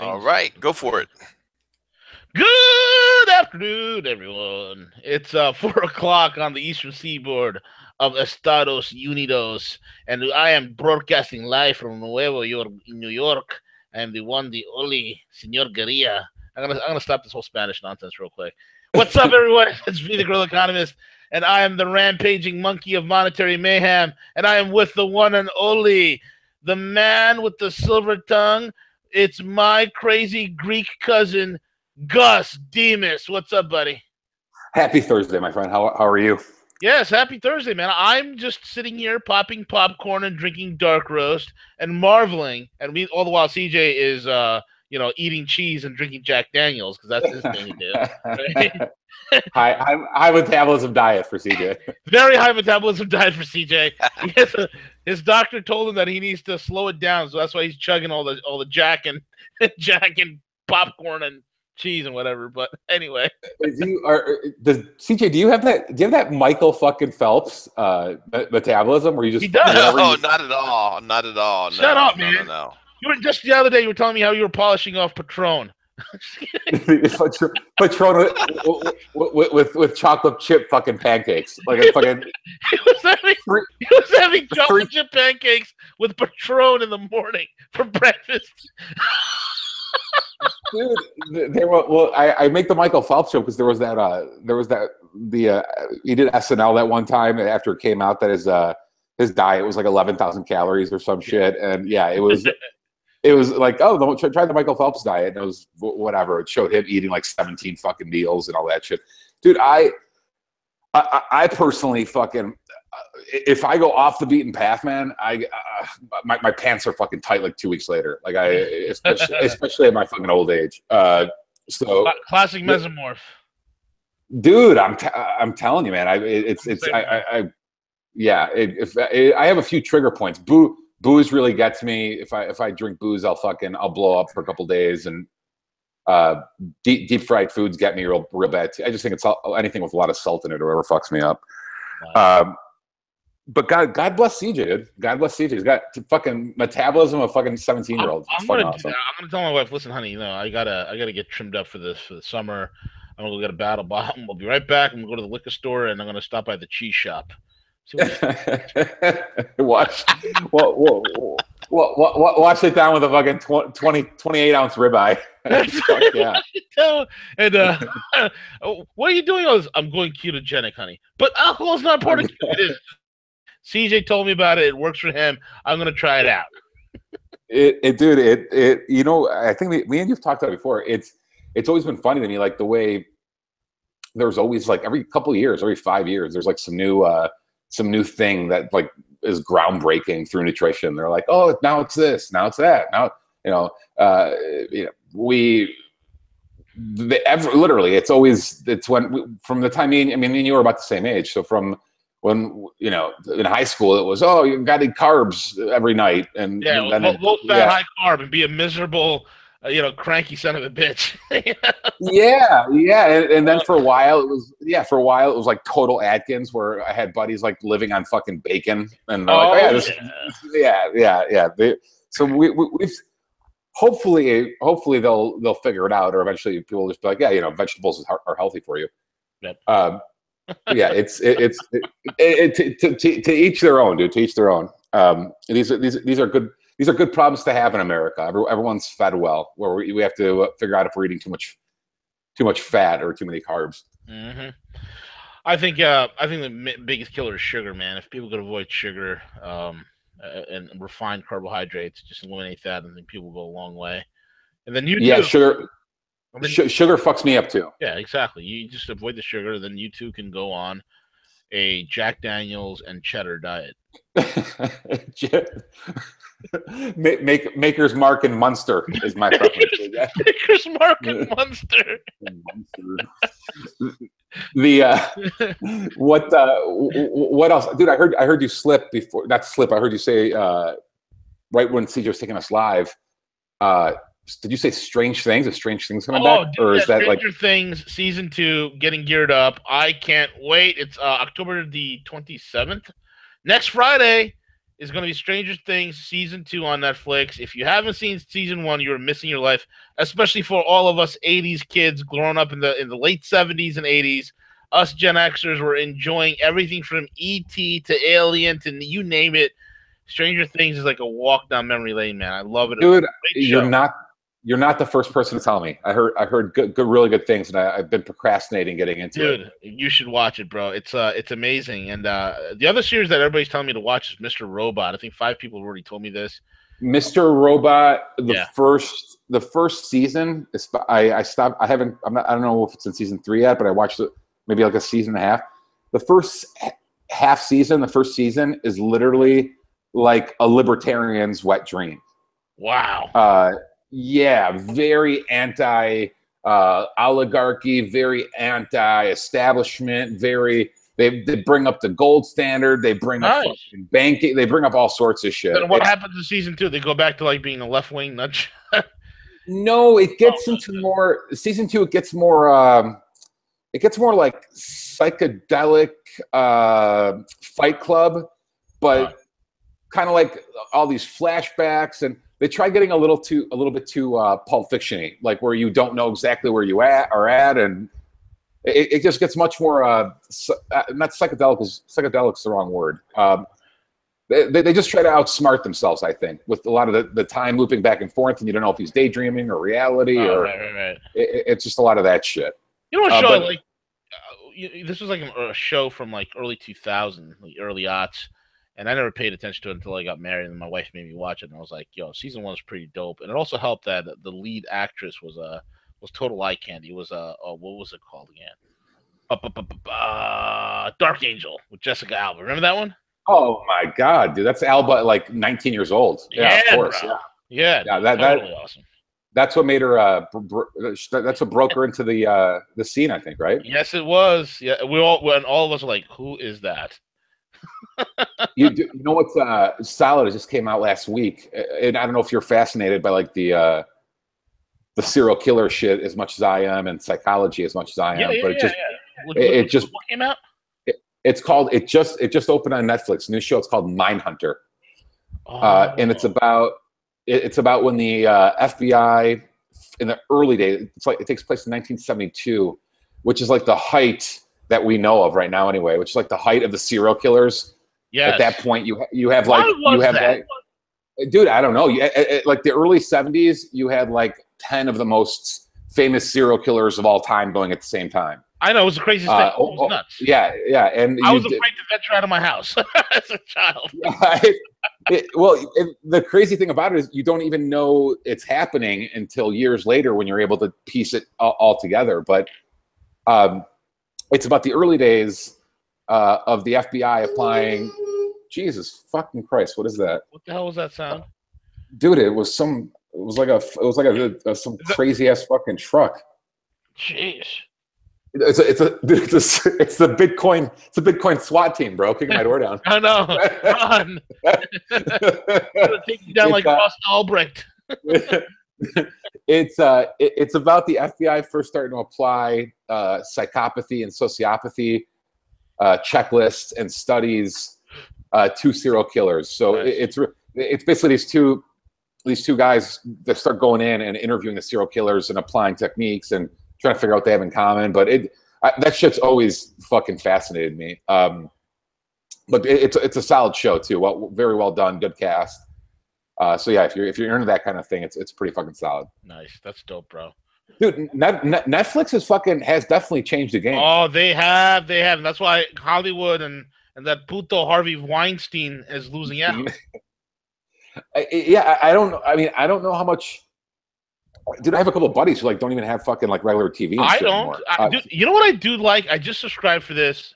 All right, go for it. Good afternoon, everyone. It's 4 o'clock on the eastern seaboard of Estados Unidos, and I am broadcasting live from Nuevo York, New York. I am the one, the only Senor Guerrilla. I'm gonna stop this whole Spanish nonsense real quick. What's up, everyone? It's me, the Girl Economist, and I am the rampaging monkey of monetary mayhem, and I am with the one and only, the man with the silver tongue. It's my crazy Greek cousin, Gus Demos. What's up, buddy? Happy Thursday, my friend. How are you? Yes, happy Thursday, man. I'm just sitting here popping popcorn and drinking dark roast and marveling. And we all the while CJ is eating cheese and drinking Jack Daniels because that's his thing to do. Right? high metabolism diet for CJ. Very high metabolism diet for CJ. His doctor told him that he needs to slow it down, so that's why he's chugging all the Jack and popcorn and cheese and whatever. But anyway, CJ, do you have that Michael fucking Phelps metabolism where you just he does? No, not at all. Not at all. Shut up, man. No. You were just the other day. You were telling me how you were polishing off Patron. Patron with chocolate chip fucking pancakes, like a fucking. He was having chocolate chip pancakes with Patron in the morning for breakfast. Dude, I make the Michael Phelps joke because there was that he did SNL that one time after it came out that his diet was like 11,000 calories or some shit, and yeah, it was like, oh, try the Michael Phelps diet, and it was whatever. It showed him eating like 17 fucking meals and all that shit. Dude, I personally fucking, if I go off the beaten path, man, my pants are fucking tight like 2 weeks later. Like especially at my fucking old age. So classic mesomorph. Dude, I'm telling you, man. I have a few trigger points. Booze really gets me. If I drink booze, I'll blow up for a couple days, and deep fried foods get me real bad too. I just think it's anything with a lot of salt in it or whatever fucks me up. Wow. But God bless CJ, dude. God bless CJ. He's got fucking metabolism of fucking 17-year-olds. I'm gonna tell my wife, listen, honey, I gotta get trimmed up for the summer. I'm gonna go get a bottle bomb. We'll be right back. I'm gonna go to the liquor store and I'm gonna stop by the cheese shop. Watch it down with a fucking 28 ounce ribeye. Fuck yeah. And what are you doing? I'm going ketogenic, honey. But alcohol is not part of it. Is. CJ told me about it. It works for him. I'm gonna try it out. Dude. You know, I think me and you've talked about it before. It's always been funny to me, like the way there's always like every couple of years, every 5 years, there's like some new thing that like is groundbreaking through nutrition. They're like, oh, now it's this, now it's that. Now, literally, it's when from the time me and you were about the same age. So from when, in high school, it was, oh, you got to eat carbs every night. And low fat, high carb, and be a miserable, cranky son of a bitch. Yeah. And then for a while it was like total Atkins, where I had buddies like living on fucking bacon, and they're so we've hopefully they'll figure it out, or eventually people will just be like, yeah, vegetables are healthy for you. Yep. Yeah, it's to each their own, dude. To each their own. These are good. These are good problems to have in America. Everyone's fed well, where we have to figure out if we're eating too much fat or too many carbs. Mm-hmm. I think the biggest killer is sugar, man. If people could avoid sugar and refined carbohydrates, just eliminate that, I think people will go a long way. And then sugar fucks me up too. Yeah, exactly. You just avoid the sugar, then you too can go on a Jack Daniels and cheddar diet. Maker's Mark and Munster is my preference. Maker's Mark and Munster. What else, dude? I heard you slip before. Not slip. I heard you say right when CJ was taking us live. Did you say Strange Things? Is Strange Things coming back, or is that Stranger Things season 2 getting geared up? I can't wait. It's October the 27th, next Friday. is going to be Stranger Things season 2 on Netflix. If you haven't seen season 1, you're missing your life, especially for all of us 80s kids growing up in the late 70s and 80s. Us Gen Xers were enjoying everything from E.T. to Alien to you name it. Stranger Things is like a walk down memory lane, man. I love it. Dude, you're not the first person to tell me. I heard really good things, and I've been procrastinating getting into it. Dude, you should watch it, bro. It's amazing. And the other series that everybody's telling me to watch is Mr. Robot. I think 5 people have already told me this. Mr. Robot, the first season is I stopped. I don't know if it's in season 3 yet, but I watched it maybe like a season and a half. The first first season is literally like a libertarian's wet dream. Wow. Yeah, very anti oligarchy, very anti-establishment, they bring up the gold standard, they bring up fucking banking, they bring up all sorts of shit. Then what happens in season 2? They go back to like being a left-wing nudge. No, it gets into more season 2, it gets more like psychedelic Fight Club, but kind of like all these flashbacks, and they try getting a little bit too Pulp Fiction-y, like where you don't know exactly where you are at, and it just gets much more not psychedelic, because psychedelic's the wrong word. They just try to outsmart themselves, I think, with a lot of the time looping back and forth, and you don't know if he's daydreaming or reality, right. It's just a lot of that shit. You know what show this was like a show from like early 2000, like early aughts. And I never paid attention to it until I got married, and my wife made me watch it. And I was like, "Yo, season 1 is pretty dope." And it also helped that the lead actress was total eye candy. It was what was it called again? Dark Angel with Jessica Alba. Remember that one? Oh my god, dude, that's Alba, like 19 years old. Yeah, of course. Bro. Yeah, Totally awesome. That's what made her. That's what broke her into the scene, I think, right? Yes, it was. Yeah, when all of us were like, "Who is that?" You know what's solid? It just came out last week, and I don't know if you're fascinated by like the serial killer shit as much as I am, and psychology as much as I am. It just what came out? It's called. It just opened on Netflix. New show. It's called Mindhunter, and it's about when the FBI in the early days. It's like it takes place in 1972, which is like the height that we know of right now, anyway. Which is like the height of the serial killers. Yes. At that point, you have like dude, I don't know. Like the early 70s, you had like 10 of the most famous serial killers of all time going at the same time. I know, it was the craziest thing. It was nuts. Yeah, and I was afraid to venture out of my house as a child. The crazy thing about it is you don't even know it's happening until years later when you're able to piece it all together. But it's about the early days of the FBI applying. Jesus fucking Christ! What is that? What the hell was that sound? Dude, it was some crazy ass fucking truck. Jeez. It's the Bitcoin SWAT team, bro, kicking my door down. I know. Run. Take you down like Ross Albrecht. It's about the FBI first starting to apply psychopathy and sociopathy checklists and studies to serial killers. So nice. It's basically these two guys that start going in and interviewing the serial killers and applying techniques and trying to figure out what they have in common. But that shit's always fucking fascinated me. But it's a solid show too. Very well done, good cast. So yeah, if you're into that kind of thing, it's pretty fucking solid. Nice, that's dope, bro. Dude, Netflix has definitely changed the game. Oh, they have. And that's why Hollywood and that puto Harvey Weinstein is losing out. I don't know how much. Dude, I have a couple of buddies who like don't even have fucking like regular TV. And I don't. Dude, you know what I do like? I just subscribed for this.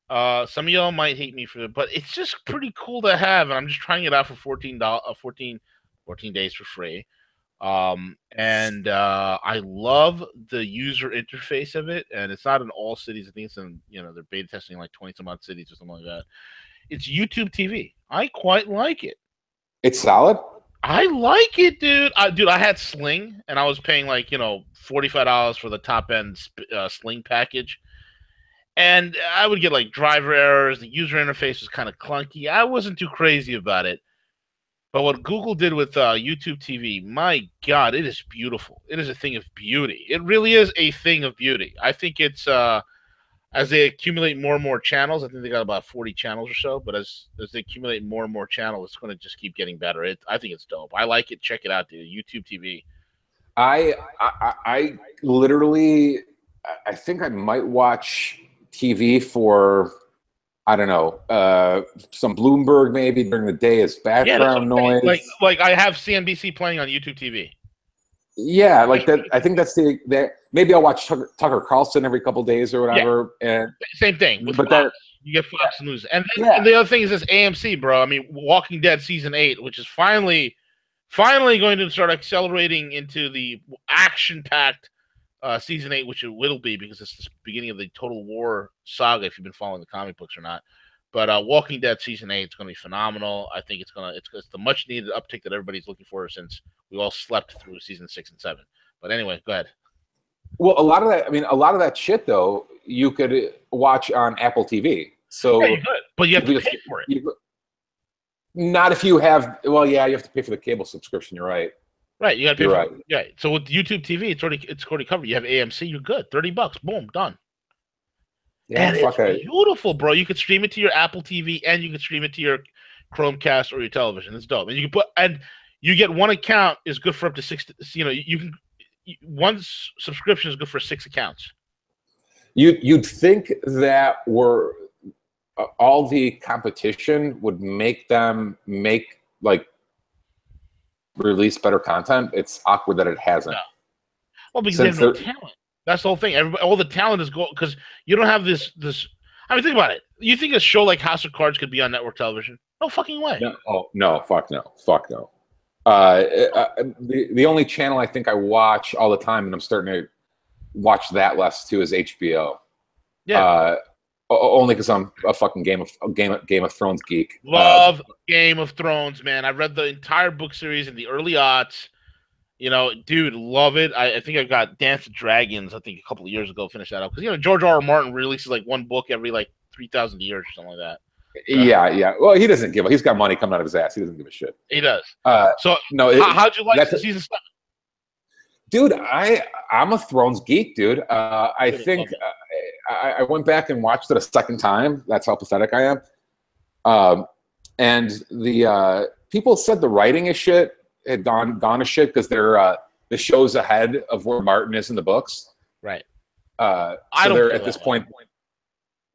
Some of y'all might hate me for it, but it's just pretty cool to have, and I'm just trying it out for 14 days for free. And I love the user interface of it, and it's not in all cities. I think it's in, they're beta testing like 20 some odd cities or something like that. It's YouTube TV. I quite like it. It's solid. I like it, dude. I had Sling, and I was paying like $45 for the top end Sling package. And I would get like driver errors. The user interface was kind of clunky. I wasn't too crazy about it. But what Google did with YouTube TV, my God, it is beautiful. It is a thing of beauty. It really is a thing of beauty. I think it's as they accumulate more and more channels. I think they got about 40 channels or so. But as they accumulate more and more channels, it's going to just keep getting better. I think it's dope. I like it. Check it out, dude. YouTube TV. I literally, I think I might watch TV for, I don't know, some Bloomberg maybe during the day as background noise. Like I have CNBC playing on YouTube TV. Yeah, like that. I think that's maybe I'll watch Tucker Carlson every couple of days or whatever. Yeah. And same thing. But Fox. You get Fox News, and the other thing is this AMC, bro. I mean, Walking Dead season 8, which is finally going to start accelerating into the action-packed season 8, which it will be because it's the beginning of the Total War saga. If you've been following the comic books or not, but Walking Dead season 8 is going to be phenomenal. I think it's the much needed uptick that everybody's looking for since we all slept through season 6 and 7. But anyway, go ahead. Well, a lot of that shit though, you could watch on Apple TV. So yeah, you could, but you have to pay for it. Not if you have. Well, yeah, you have to pay for the cable subscription. You're right. Right, you got to pay for it. Yeah. So with YouTube TV, it's already covered. You have AMC, you're good. $30, boom, done. Yeah, and it's beautiful, bro. You could stream it to your Apple TV, and you can stream it to your Chromecast or your television. It's dope. And you get one account is good for up to 6. You know, one subscription is good for 6 accounts. You'd think that all the competition would make them release better content. It's awkward that it hasn't. No. Well, because they have no talent. That's the whole thing. All the talent is going because you don't have this. I mean, think about it. You think a show like House of Cards could be on network television? No fucking way. No. Oh no! Fuck no! Fuck no! The only channel I think I watch all the time, and I'm starting to watch that less too, is HBO. Yeah. Only because I'm a fucking Game of Thrones geek. Love Game of Thrones, man. I read the entire book series in the early aughts. You know, dude, love it. I think I got Dance of Dragons, I think a couple of years ago, finished that up. Because, George R. R. Martin releases like one book every 3,000 years or something like that. Yeah. Well, he doesn't give a. He's got money coming out of his ass. He doesn't give a shit. He does. So, how'd you like the season 7? Dude, I'm a Thrones geek, dude. I think I went back and watched it a second time. That's how pathetic I am. And the people said the writing is shit. Had gone to shit because they're the show's ahead of where Martin is in the books. Right. So they're at this point.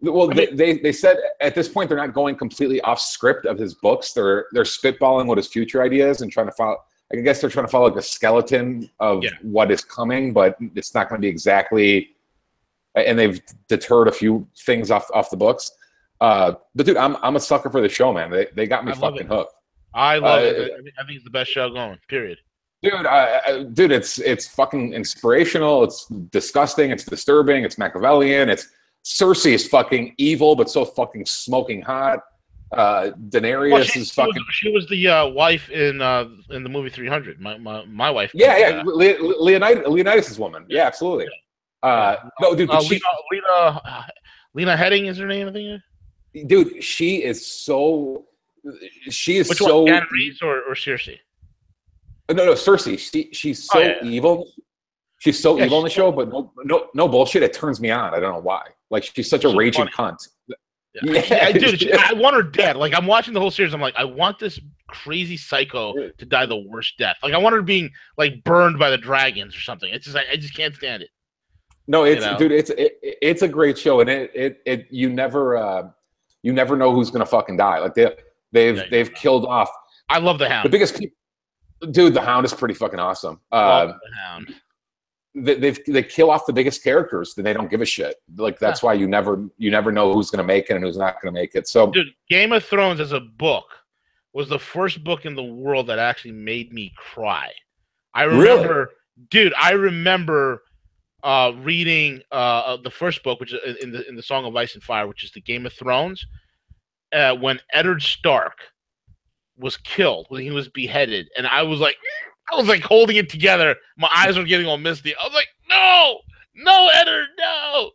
Well, they said at this point they're not going completely off script of his books. They're spitballing what his future idea is and trying to follow. I guess they're trying to follow like a skeleton of what is coming, but it's not going to be exactly. And they've deterred a few things off the books. But dude, I'm a sucker for the show, man. They got me fucking hooked. I love it. I think it's the best show going. Period. Dude, it's fucking inspirational. It's disgusting. It's disturbing. It's Machiavellian. It's Cersei is fucking evil, but so fucking smoking hot. Daenerys is fucking. She was the wife in the movie 300. My wife. Yeah. Leonidas' woman. Yeah, absolutely. No, dude. Lena Headey is her name, I think. Dude, she is so. Which one, Keanu Reeves or Cersei? No, Cersei. She's so evil. She's so evil in the show, but no bullshit. It turns me on. I don't know why. Like she's such a raging cunt. Yeah, dude, I want her dead. Like I'm watching the whole series. I'm like, I want this crazy psycho to die the worst death. Like I want her being like burned by the dragons or something. It's just I just can't stand it. No, dude, it's a great show, and it you never know who's gonna fucking die. Like they've killed off. I love the Hound. The biggest people, dude. The Hound is pretty fucking awesome. Love the Hound. They kill off the biggest characters, then they don't give a shit. Like that's why you never know who's gonna make it and who's not gonna make it. So, dude, Game of Thrones as a book was the first book in the world that actually made me cry. I remember, dude. I remember reading the first book, which is in the Song of Ice and Fire, which is the Game of Thrones. When Eddard Stark was killed, when he was beheaded, and I was like holding it together. My eyes were getting all misty. I was like, no, Eddard, no.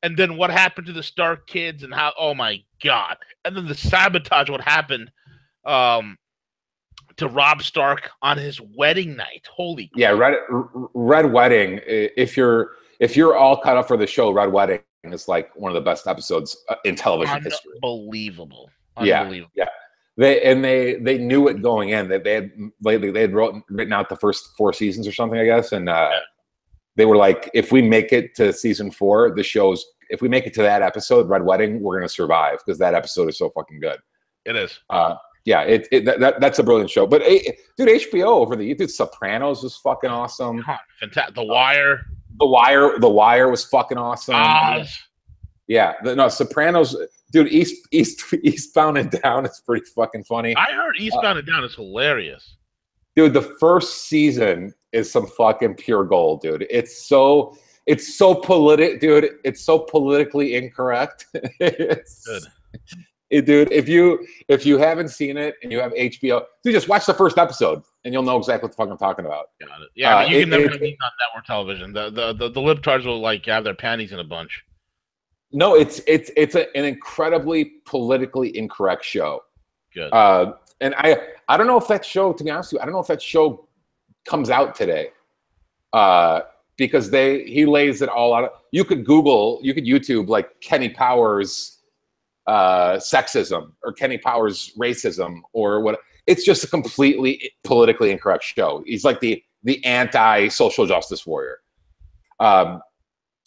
And then what happened to the Stark kids and how? Oh my God! And then the sabotage. What happened to Rob Stark on his wedding night? Holy yeah, Red Wedding. If you're all caught up for the show, Red Wedding is like one of the best episodes in television history. Unbelievable. Yeah. They knew it going in, that they had written out the first 4 seasons or something, I guess, and they were like, if we make it to season 4, if we make it to that episode, Red Wedding, we're gonna survive, because that episode is so fucking good. It is. Yeah, that's a brilliant show. But dude, HBO over the years, Sopranos was fucking awesome. Fantastic. The Wire. The Wire was fucking awesome. Yeah, Sopranos, dude. Eastbound and Down is pretty fucking funny. I heard Eastbound and Down is hilarious. Dude, the first season is some fucking pure gold, dude. It's so dude. It's so politically incorrect. It's good. Dude, if you haven't seen it and you have HBO, dude, just watch the first episode and you'll know exactly what the fuck I'm talking about. Got it. Yeah, you can never be on network television. The libtards will like have their panties in a bunch. No, it's an incredibly politically incorrect show. Good. And I don't know if that show, to be honest with you, I don't know if that show comes out today. Because he lays it all out. You could YouTube like Kenny Powers sexism or Kenny Powers racism or what. It's just a completely politically incorrect show. He's like the anti-social justice warrior.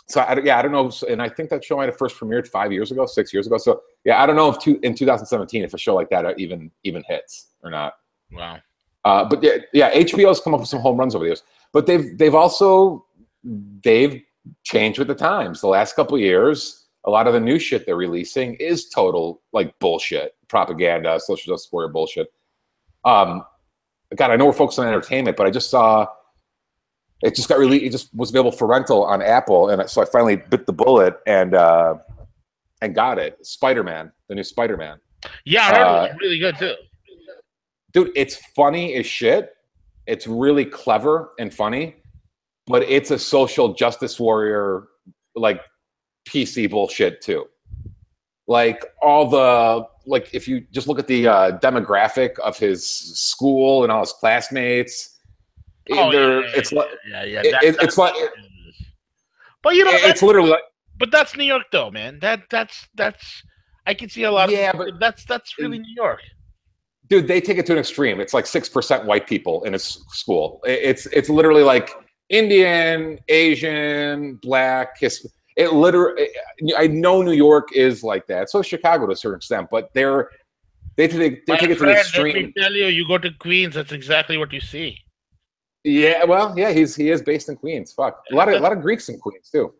So I don't know. And I think that show might have first premiered 6 years ago. So yeah, I don't know if in 2017 if a show like that even hits or not. Wow. But yeah, HBO's come up with some home runs over the years. But they've changed with the times. The last couple of years, a lot of the new shit they're releasing is total like bullshit, propaganda, social justice warrior bullshit. God, I know we're focused on entertainment, but I just saw it just got released. It just was available for rental on Apple, and so I finally bit the bullet and got it. Spider-Man, the new Spider-Man. Yeah, I heard it was really good too. Dude, it's funny as shit. It's really clever and funny, but it's a social justice warrior like PC bullshit too. Like if you just look at the demographic of his school and all his classmates, it's like, but you know, it's literally like, but that's New York though, man. That's I can see a lot of, but that's really New York. Dude, they take it to an extreme. It's like 6% white people in his school. It's literally like Indian, Asian, Black, Hispanic. It literally, I know New York is like that. So is Chicago to a certain extent, but they take it to the extreme. Let me tell you, you go to Queens, that's exactly what you see. Yeah, well, yeah, he is based in Queens. Fuck, a lot of Greeks in Queens too.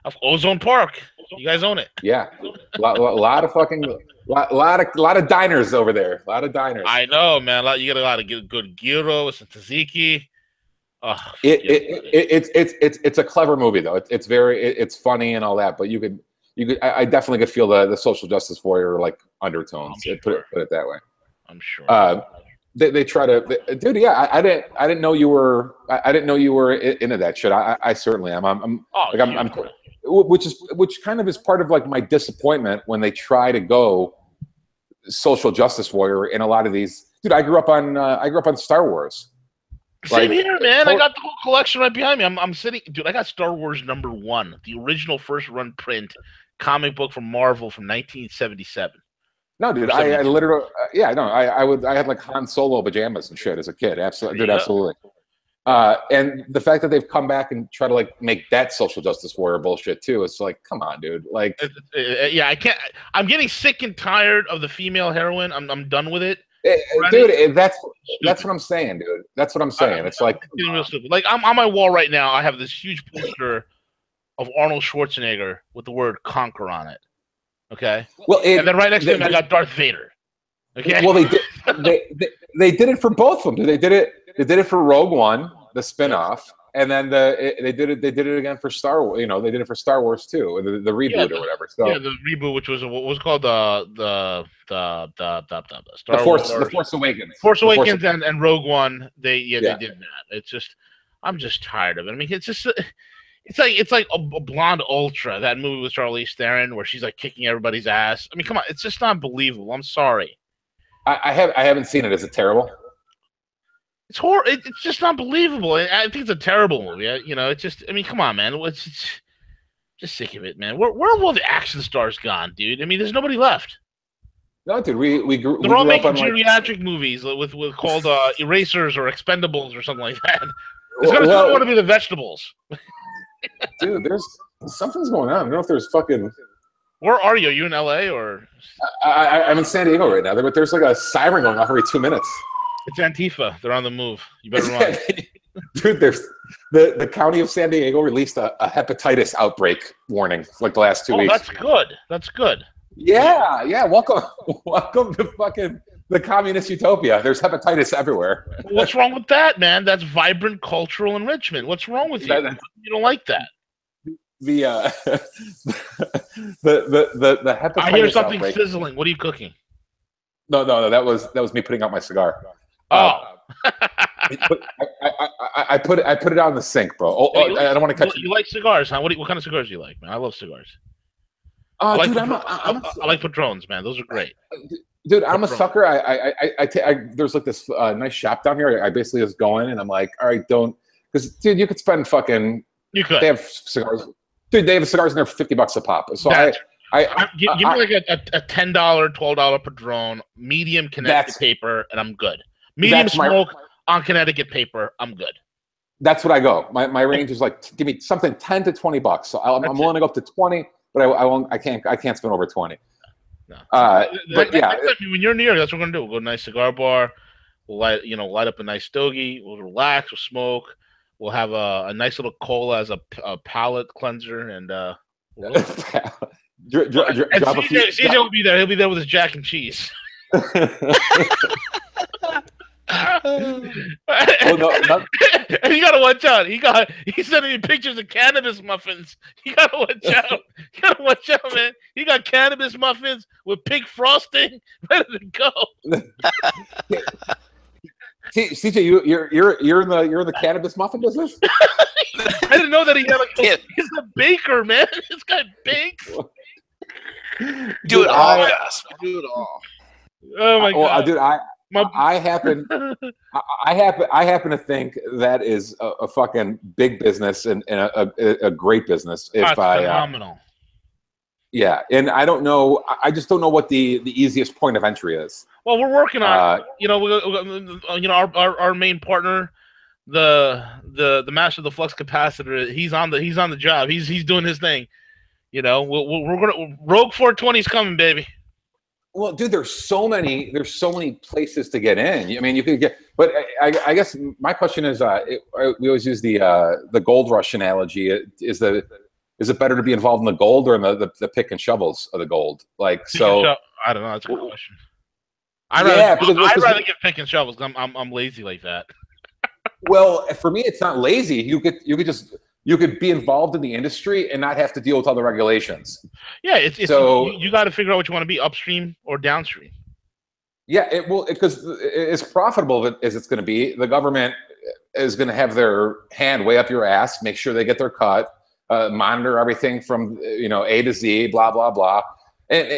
Of Ozone Park, you guys own it. Yeah, a lot of diners over there. A lot of diners. I know, man. You get a lot of good gyros and tzatziki. Oh, it's a clever movie though. It's funny and all that, but I definitely could feel the social justice warrior like undertones. Put it that way. I'm sure. They try to, dude. Yeah, I didn't know you were. I didn't know you were into that shit. I certainly am. Which kind of is part of like my disappointment when they try to go social justice warrior in a lot of these. Dude, I grew up on Star Wars. Same here, man. I got the whole collection right behind me. I'm sitting, dude. I got Star Wars #1, the original first run print comic book from Marvel from 1977. No, dude, I literally, I had like Han Solo pajamas and shit as a kid. Absolutely, dude, absolutely. And the fact that they've come back and try to like make that social justice warrior bullshit too, it's like, come on, dude. Like, yeah, I can't. I'm getting sick and tired of the female heroine. I'm done with it. Dude, that's what I'm saying, dude. That's what I'm saying. It's like real stupid. Like I'm on my wall right now. I have this huge poster of Arnold Schwarzenegger with the word "conquer" on it. Okay. Well, and then right next to him, I got Darth Vader. Okay. Well, they did it for both of them. They did it for Rogue One, the spinoff, and then they did it again for Star Wars. You know, they did it for Star Wars too, the reboot or whatever. So the reboot, which was what was called the Force Awakens. Force Awakens and Rogue One. They did that. It's just, I'm just tired of it. I mean, it's just It's like a Blonde Ultra, that movie with Charlize Theron where she's like kicking everybody's ass. I mean, come on, it's just not believable. I'm sorry. I haven't seen it. Is it terrible? It's it's just not believable. I think it's a terrible movie. You know, it's just. I mean, come on, man. It's just sick of it, man. Where have all the action stars gone, dude? I mean, there's nobody left. No, dude. We grew. They're all up making on, like, geriatric movies with called Erasers or Expendables or something like that. It's gonna want to be the vegetables. Dude, there's something's going on. I don't know if there's fucking. Where are you? Are you in LA or? I'm in San Diego right now, but there's like a siren going off every 2 minutes. It's Antifa. They're on the move. You better run. Dude, there's the county of San Diego released a hepatitis outbreak warning for like the last 2 weeks. That's good. That's good. Yeah. Welcome to fucking the communist utopia. There's hepatitis everywhere. What's wrong with that, man? That's vibrant cultural enrichment. What's wrong with you? You don't like that. The hepatitis. I hear something outbreak. sizzling. What are you cooking? No. That was me putting out my cigar. Oh. I put it out in the sink, bro. I don't want to catch you. You like cigars, huh? What kind of cigars do you like, man? I love cigars. Dude, I like Patrons, man. Those are great. Dude, I'm a sucker. There's like this nice shop down here. I basically just go in and I'm like, all right, because dude, you could spend fucking. You could. They have cigars. Dude, they have cigars in there for $50 a pop. So give me like a $10, $12 Padron, medium Connecticut paper, and I'm good. Medium smoke on Connecticut paper, I'm good. That's what I go. My range is like, give me something $10 to $20. So I'm willing to go up to 20, but I won't. I can't spend over 20. No. But yeah, when you're in New York, that's what we're gonna do. We'll go to a nice cigar bar. We'll light up a nice stogie. We'll relax. We'll smoke. We'll have a nice little cola as a palate cleanser, and drop CJ will be there. He'll be there with his Jack and Cheese. And you gotta watch out. He's sending me pictures of cannabis muffins. You gotta watch out. Man. He got cannabis muffins with pink frosting, ready to go. CJ, you're in the cannabis muffin business? I didn't know that he had he's a baker, man. This guy bakes. Do it all, guys. Do it all. Oh my god, dude! I happen to think that is a fucking big business and a great business. Phenomenal. Yeah, and I don't know. I just don't know what the easiest point of entry is. Well, we're working on our main partner, the master of the flux capacitor. He's on the job. He's doing his thing. We're gonna Rogue 420 is coming, baby. Well, dude, there's so many places to get in. I mean, you could get, but I guess my question is, we always use the gold rush analogy. Is it better to be involved in the gold or in the pick and shovels of the gold? Like, so I don't know. That's a good question. I'd rather get pick and shovels. I'm lazy like that. Well, for me, it's not lazy. You could be involved in the industry and not have to deal with all the regulations. Yeah, you got to figure out what you want to be, upstream or downstream. Yeah, it will, because as profitable as it's going to be, the government is going to have their hand way up your ass, make sure they get their cut, monitor everything from A to Z, blah blah blah, and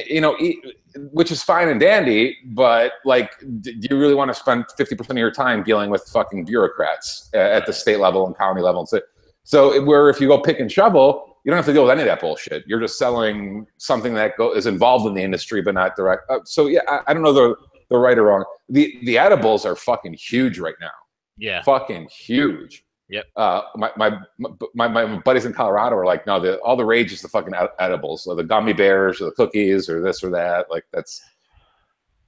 which is fine and dandy, but like, do you really want to spend 50% of your time dealing with fucking bureaucrats at the state level and county level? And so where if you go pick and shovel, you don't have to deal with any of that bullshit. You're just selling something that is involved in the industry, but not direct. So yeah, I don't know the right or wrong. The edibles are fucking huge right now. Yeah, fucking huge. Yep. My buddies in Colorado are like, no, all the rage is the fucking edibles, or the gummy bears, or the cookies, or this or that. Like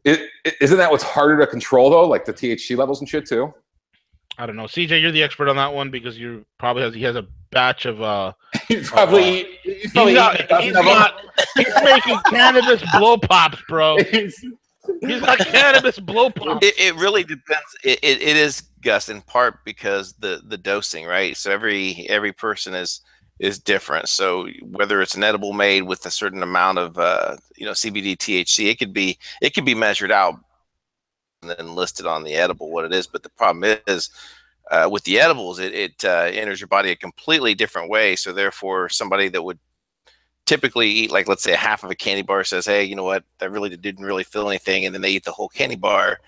isn't that what's harder to control though? Like the THC levels and shit too. I don't know, CJ. You're the expert on that one because you probably he has a batch of. He's making cannabis blow pops, bro. He's got cannabis blow pops. It really depends. It is, Gus, in part because the dosing, right? So every person is different. So whether it's an edible made with a certain amount of CBD, THC, it could be measured out and then listed on the edible what it is. But the problem is with the edibles, it enters your body a completely different way. So therefore, somebody that would typically eat, like, let's say, a half of a candy bar says, hey, you know what, I really didn't really feel anything, and then they eat the whole candy bar,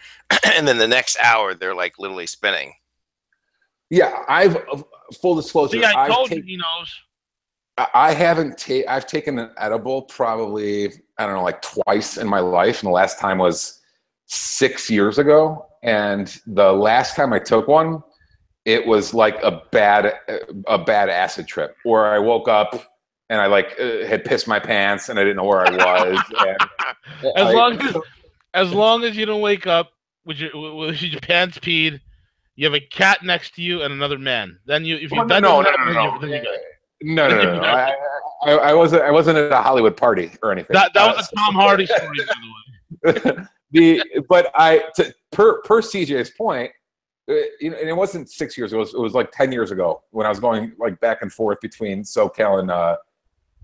and then the next hour they're like literally spinning. Yeah, I've full disclosure. See, I told you he knows. I haven't I've taken an edible probably, I don't know, like twice in my life, and the last time was 6 years ago. And the last time I took one, it was like a bad acid trip, where I woke up and I like had pissed my pants and I didn't know where I was. And as long as you don't wake up with your pants peed, you have a cat next to you and another man. Then you, if you no. I wasn't at a Hollywood party or anything. That was a Tom Hardy story, by the way. Per CJ's point, you know, and it wasn't 6 years. It was like 10 years ago when I was going like back and forth between SoCal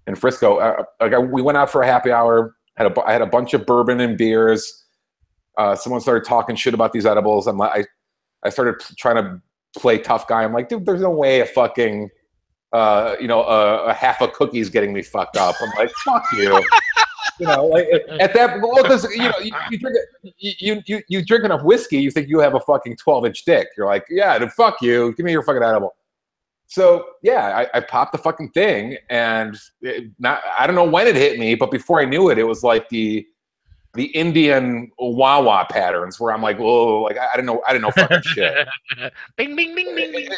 and Frisco. We went out for a happy hour. I had a bunch of bourbon and beers. Someone started talking shit about these edibles. I started trying to play tough guy. I'm like, dude, there's no way a fucking a half a cookie's getting me fucked up. I'm like, fuck you. You know, like at that, well, because you drink enough whiskey, you think you have a fucking 12-inch dick. You're like, yeah, then fuck you. Give me your fucking edible. So yeah, I popped the fucking thing, and I don't know when it hit me, but before I knew it, it was like the Indian wah-wah patterns, where I'm like, whoa, like I didn't know fucking shit. Bing, bing, bing, bing, bing.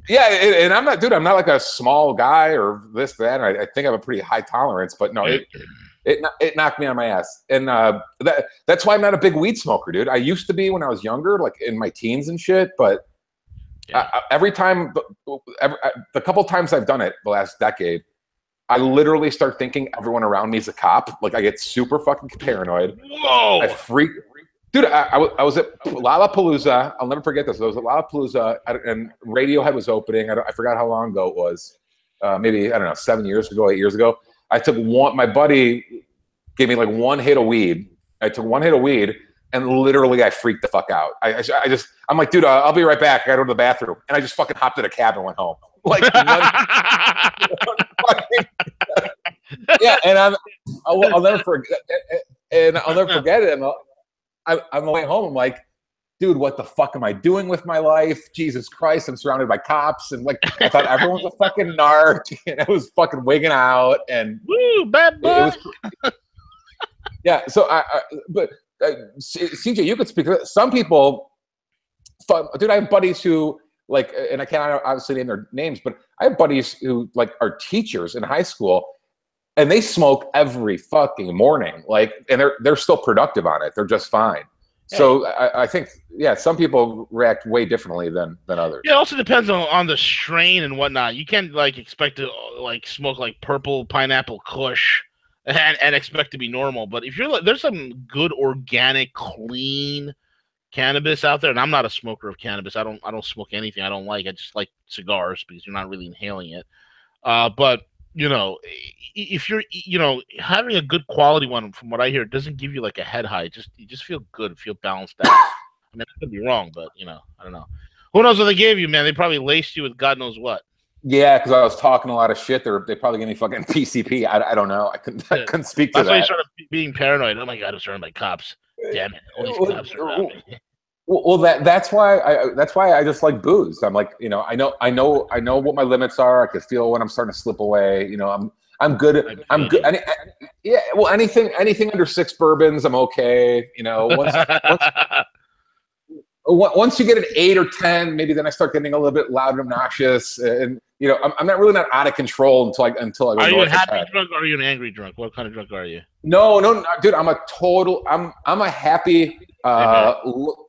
Yeah, and I'm not like a small guy or this, that. I think I have a pretty high tolerance, but no, it knocked me on my ass. And that's why I'm not a big weed smoker, dude. I used to be when I was younger, like in my teens and shit, but every time, the couple times I've done it the last decade, I literally start thinking everyone around me is a cop. Like I get super fucking paranoid. Whoa! I freak. Dude, I was at Lollapalooza. I'll never forget this. I was at Lollapalooza, and Radiohead was opening. I forgot how long ago it was. Maybe, I don't know, 7 years ago, 8 years ago. I took one. My buddy gave me like one hit of weed. I took one hit of weed, and literally I freaked the fuck out. I'm like, dude, I'll be right back. I gotta go to the bathroom, and I just fucking hopped in a cab and went home. Like, yeah, and I'll never forget. And I'll never forget it. And I'm on the way home. I'm like, dude, what the fuck am I doing with my life? Jesus Christ, I'm surrounded by cops, and like I thought everyone was a fucking narc, and I was fucking wigging out, and woo, bad boy. Yeah. So but CJ, you could speak to that. Some people, dude, I have buddies who like, and I can't obviously name their names, but I have buddies who like are teachers in high school. And they smoke every fucking morning, like, and they're still productive on it. They're just fine. Yeah. So I think, yeah, some people react way differently than others. Yeah, it also depends on the strain and whatnot. You can't like expect to like smoke like purple pineapple Kush and expect to be normal. But if you're like, there's some good organic, clean cannabis out there, and I'm not a smoker of cannabis. I don't smoke anything I don't like. I just like cigars because you're not really inhaling it. But you know, if you're, you know, having a good quality one, from what I hear, it doesn't give you like a head high. You just feel good, feel balanced out. I mean, I could be wrong, but you know, I don't know. Who knows what they gave you, man? They probably laced you with God knows what. Yeah, because I was talking a lot of shit. They probably gave me fucking PCP. I don't know. I couldn't speak to that. That's why you started being paranoid. Oh my God, I'm surrounded by cops. Damn it, all these cops are around me. Well, that's why I just like booze. I'm like, you know, I know what my limits are. I can feel when I'm starting to slip away. You know, I'm good. I'm good. Yeah. Well, anything under 6 bourbons, I'm okay. You know, once you get an 8 or 10, maybe then I start getting a little bit loud and obnoxious. And you know, I'm not really not out of control until I go. Are you a happy drunk or are you an angry drunk? What kind of drunk are you? No, dude. I'm a happy,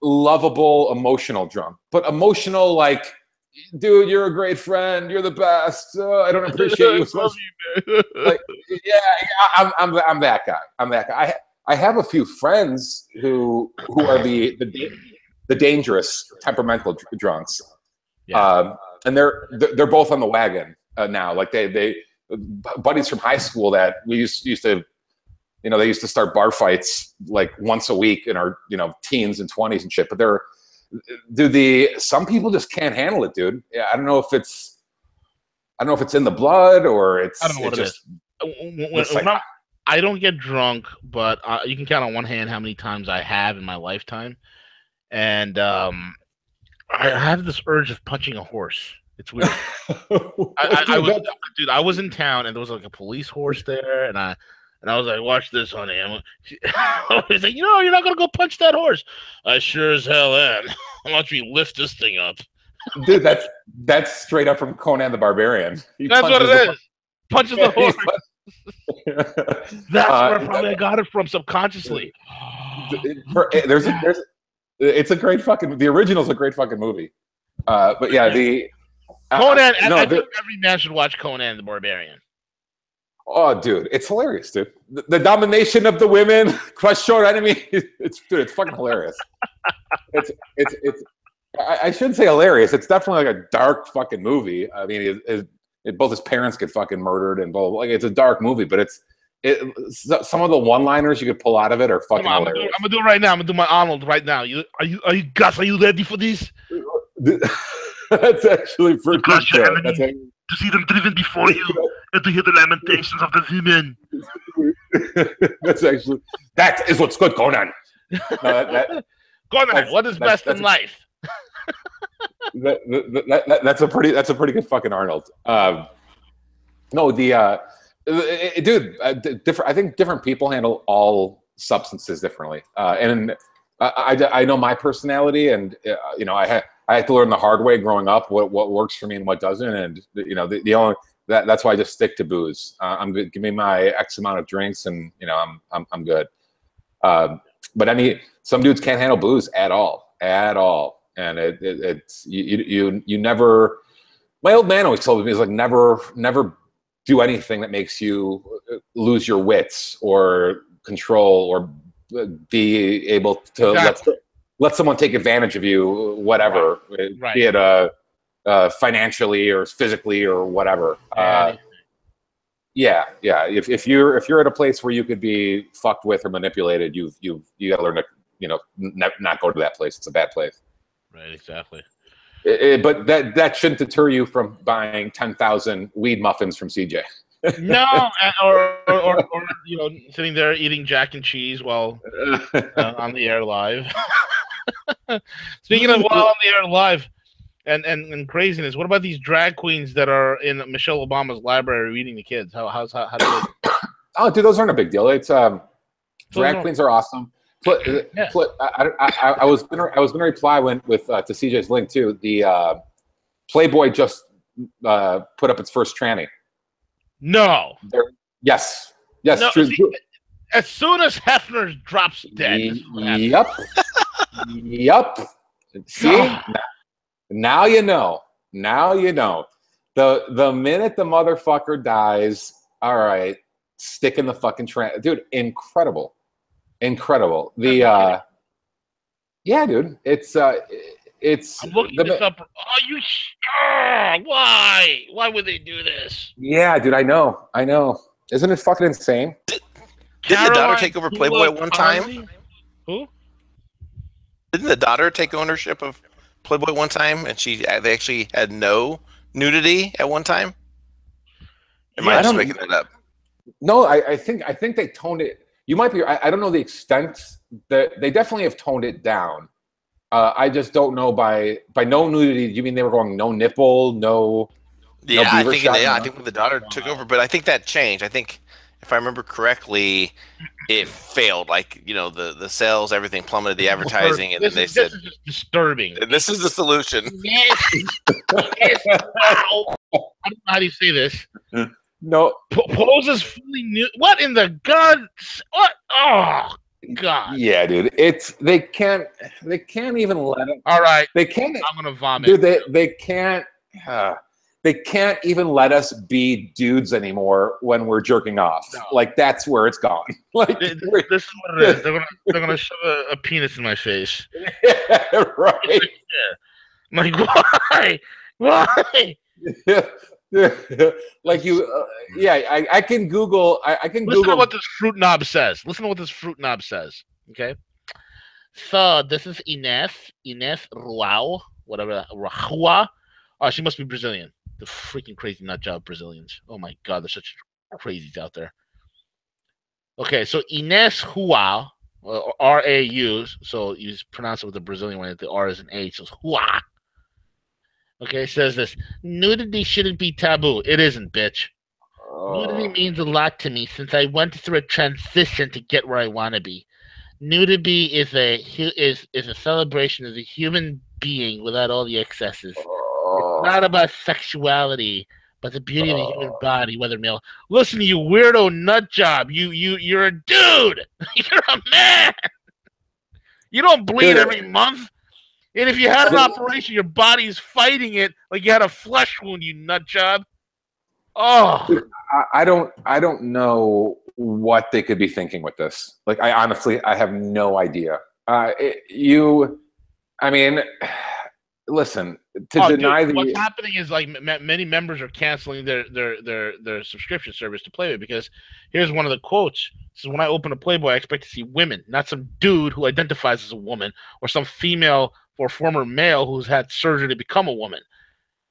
lovable, emotional drunk. But emotional, like, dude, you're a great friend. You're the best. I don't appreciate you. Love you, man. Like, yeah, I'm that guy. I'm that guy. I have a few friends who are the dangerous temperamental drunks. Yeah. And they're both on the wagon now. Like they buddies from high school that we used to, you know, they used to start bar fights like once a week in our, you know, teens and 20s and shit. But some people just can't handle it, dude. Yeah, I don't know if it's in the blood or it's. I don't know what it is. I don't get drunk, but you can count on one hand how many times I have in my lifetime, and I have this urge of punching a horse. It's weird. I was in town and there was like a police horse there, and I was like, "Watch this, honey." I was like, you're not gonna go punch that horse. I sure as hell am. Watch me lift this thing up. Dude, that's straight up from Conan the Barbarian. That's what it is. Punches the horse. That's where probably I got it from subconsciously. It's a great fucking. The original's a great fucking movie. But yeah, the Conan. I think every man should watch Conan the Barbarian. Oh, dude, it's hilarious, dude. The domination of the women, crush your enemy. It's fucking hilarious. It's. I shouldn't say hilarious. It's definitely like a dark fucking movie. I mean, both his parents get fucking murdered and blah, blah, blah. Like, it's a dark movie, but some of the one-liners you could pull out of it are fucking hilarious. I'm gonna do it right now. I'm gonna do my Arnold right now. Are you Gus? Are you ready for this? That's actually pretty good. To see them driven before you and to hear the lamentations of the women. That is what's good, Conan. Conan, what is best in life? That's a pretty good fucking Arnold. Dude, different. I think different people handle all substances differently, and I know my personality, and I had to learn the hard way growing up what works for me and what doesn't, and the only that's why I just stick to booze. I'm good. Give me my X amount of drinks, and I'm good. But some dudes can't handle booze at all, and it's you never. My old man always told me, he's like, never do anything that makes you lose your wits or control or be able to let someone take advantage of you, whatever, right. Be it financially or physically or whatever. Yeah. If you're at a place where you could be fucked with or manipulated, you got to learn to not go to that place. It's a bad place. Right. Exactly. But that shouldn't deter you from buying 10,000 weed muffins from CJ. No, or sitting there eating Jack and Cheese while on the air live. Speaking of while on the air live and craziness, what about these drag queens that are in Michelle Obama's library reading the kids? How do they? Oh, dude, those aren't a big deal. It's drag queens are awesome. I was gonna reply to CJ's link too. The Playboy just put up its first tranny. No. Yes. No, true. As soon as Hefner drops dead. Yep. See? Now you know. The minute the motherfucker dies, all right, stick in the fucking tranny. Dude, incredible. The yeah, dude. It's I'm looking this up. Oh, you why? Why would they do this? Yeah, dude, I know. Isn't it fucking insane? Didn't the daughter take over Playboy at one time? Who? Didn't the daughter take ownership of Playboy one time, and they actually had no nudity at one time? Am I just making that up? No, I think they toned it. You might be. I don't know the extent that they definitely have toned it down. I just don't know by no nudity. You mean they were going no nipple, no? Yeah, no I think when the daughter took over, but I think that changed. I think if I remember correctly, it failed. Like the sales, everything plummeted, the advertising, and then they said, "This is just disturbing." This is the solution. Yes. Wow. I don't know how do you say this. No. Poses fully nude. What in the god? What? Oh God. Yeah, dude. They can't even let it. All right. They can't. I'm gonna vomit. Dude, they can't. They can't even let us be dudes anymore when we're jerking off. No. Like, that's where it's gone. Like, this is what it is. They're gonna shove a penis in my face. Yeah, right. Yeah. I'm like, why? Like I can Google. I can Listen Google to what this fruit knob says. Okay. So this is Ines Ruau, whatever, Rahua. Oh, she must be Brazilian. The freaking crazy nut job Brazilians. Oh my God, there's such crazies out there. Okay, so Ines Ruau, R-A-U, so you pronounce it with the Brazilian way. The R is an H, so it's Hua. Okay, it says this: nudity shouldn't be taboo. It isn't, bitch. Nudity means a lot to me since I went through a transition to get where I want to be. Nudity is a celebration of the human being without all the excesses. It's not about sexuality, but the beauty of the human body, whether male. Listen, you weirdo nut job. You're a dude. You're a man. You don't bleed every month. And if you had an operation, your body's fighting it like you had a flesh wound, you nut job. Oh, I don't know what they could be thinking with this. Like, I honestly have no idea. I mean, listen, deny dude, what's happening is like many members are canceling their subscription service to Playboy because here's one of the quotes. This is: when I open a Playboy, I expect to see women, not some dude who identifies as a woman or some female or former male who's had surgery to become a woman.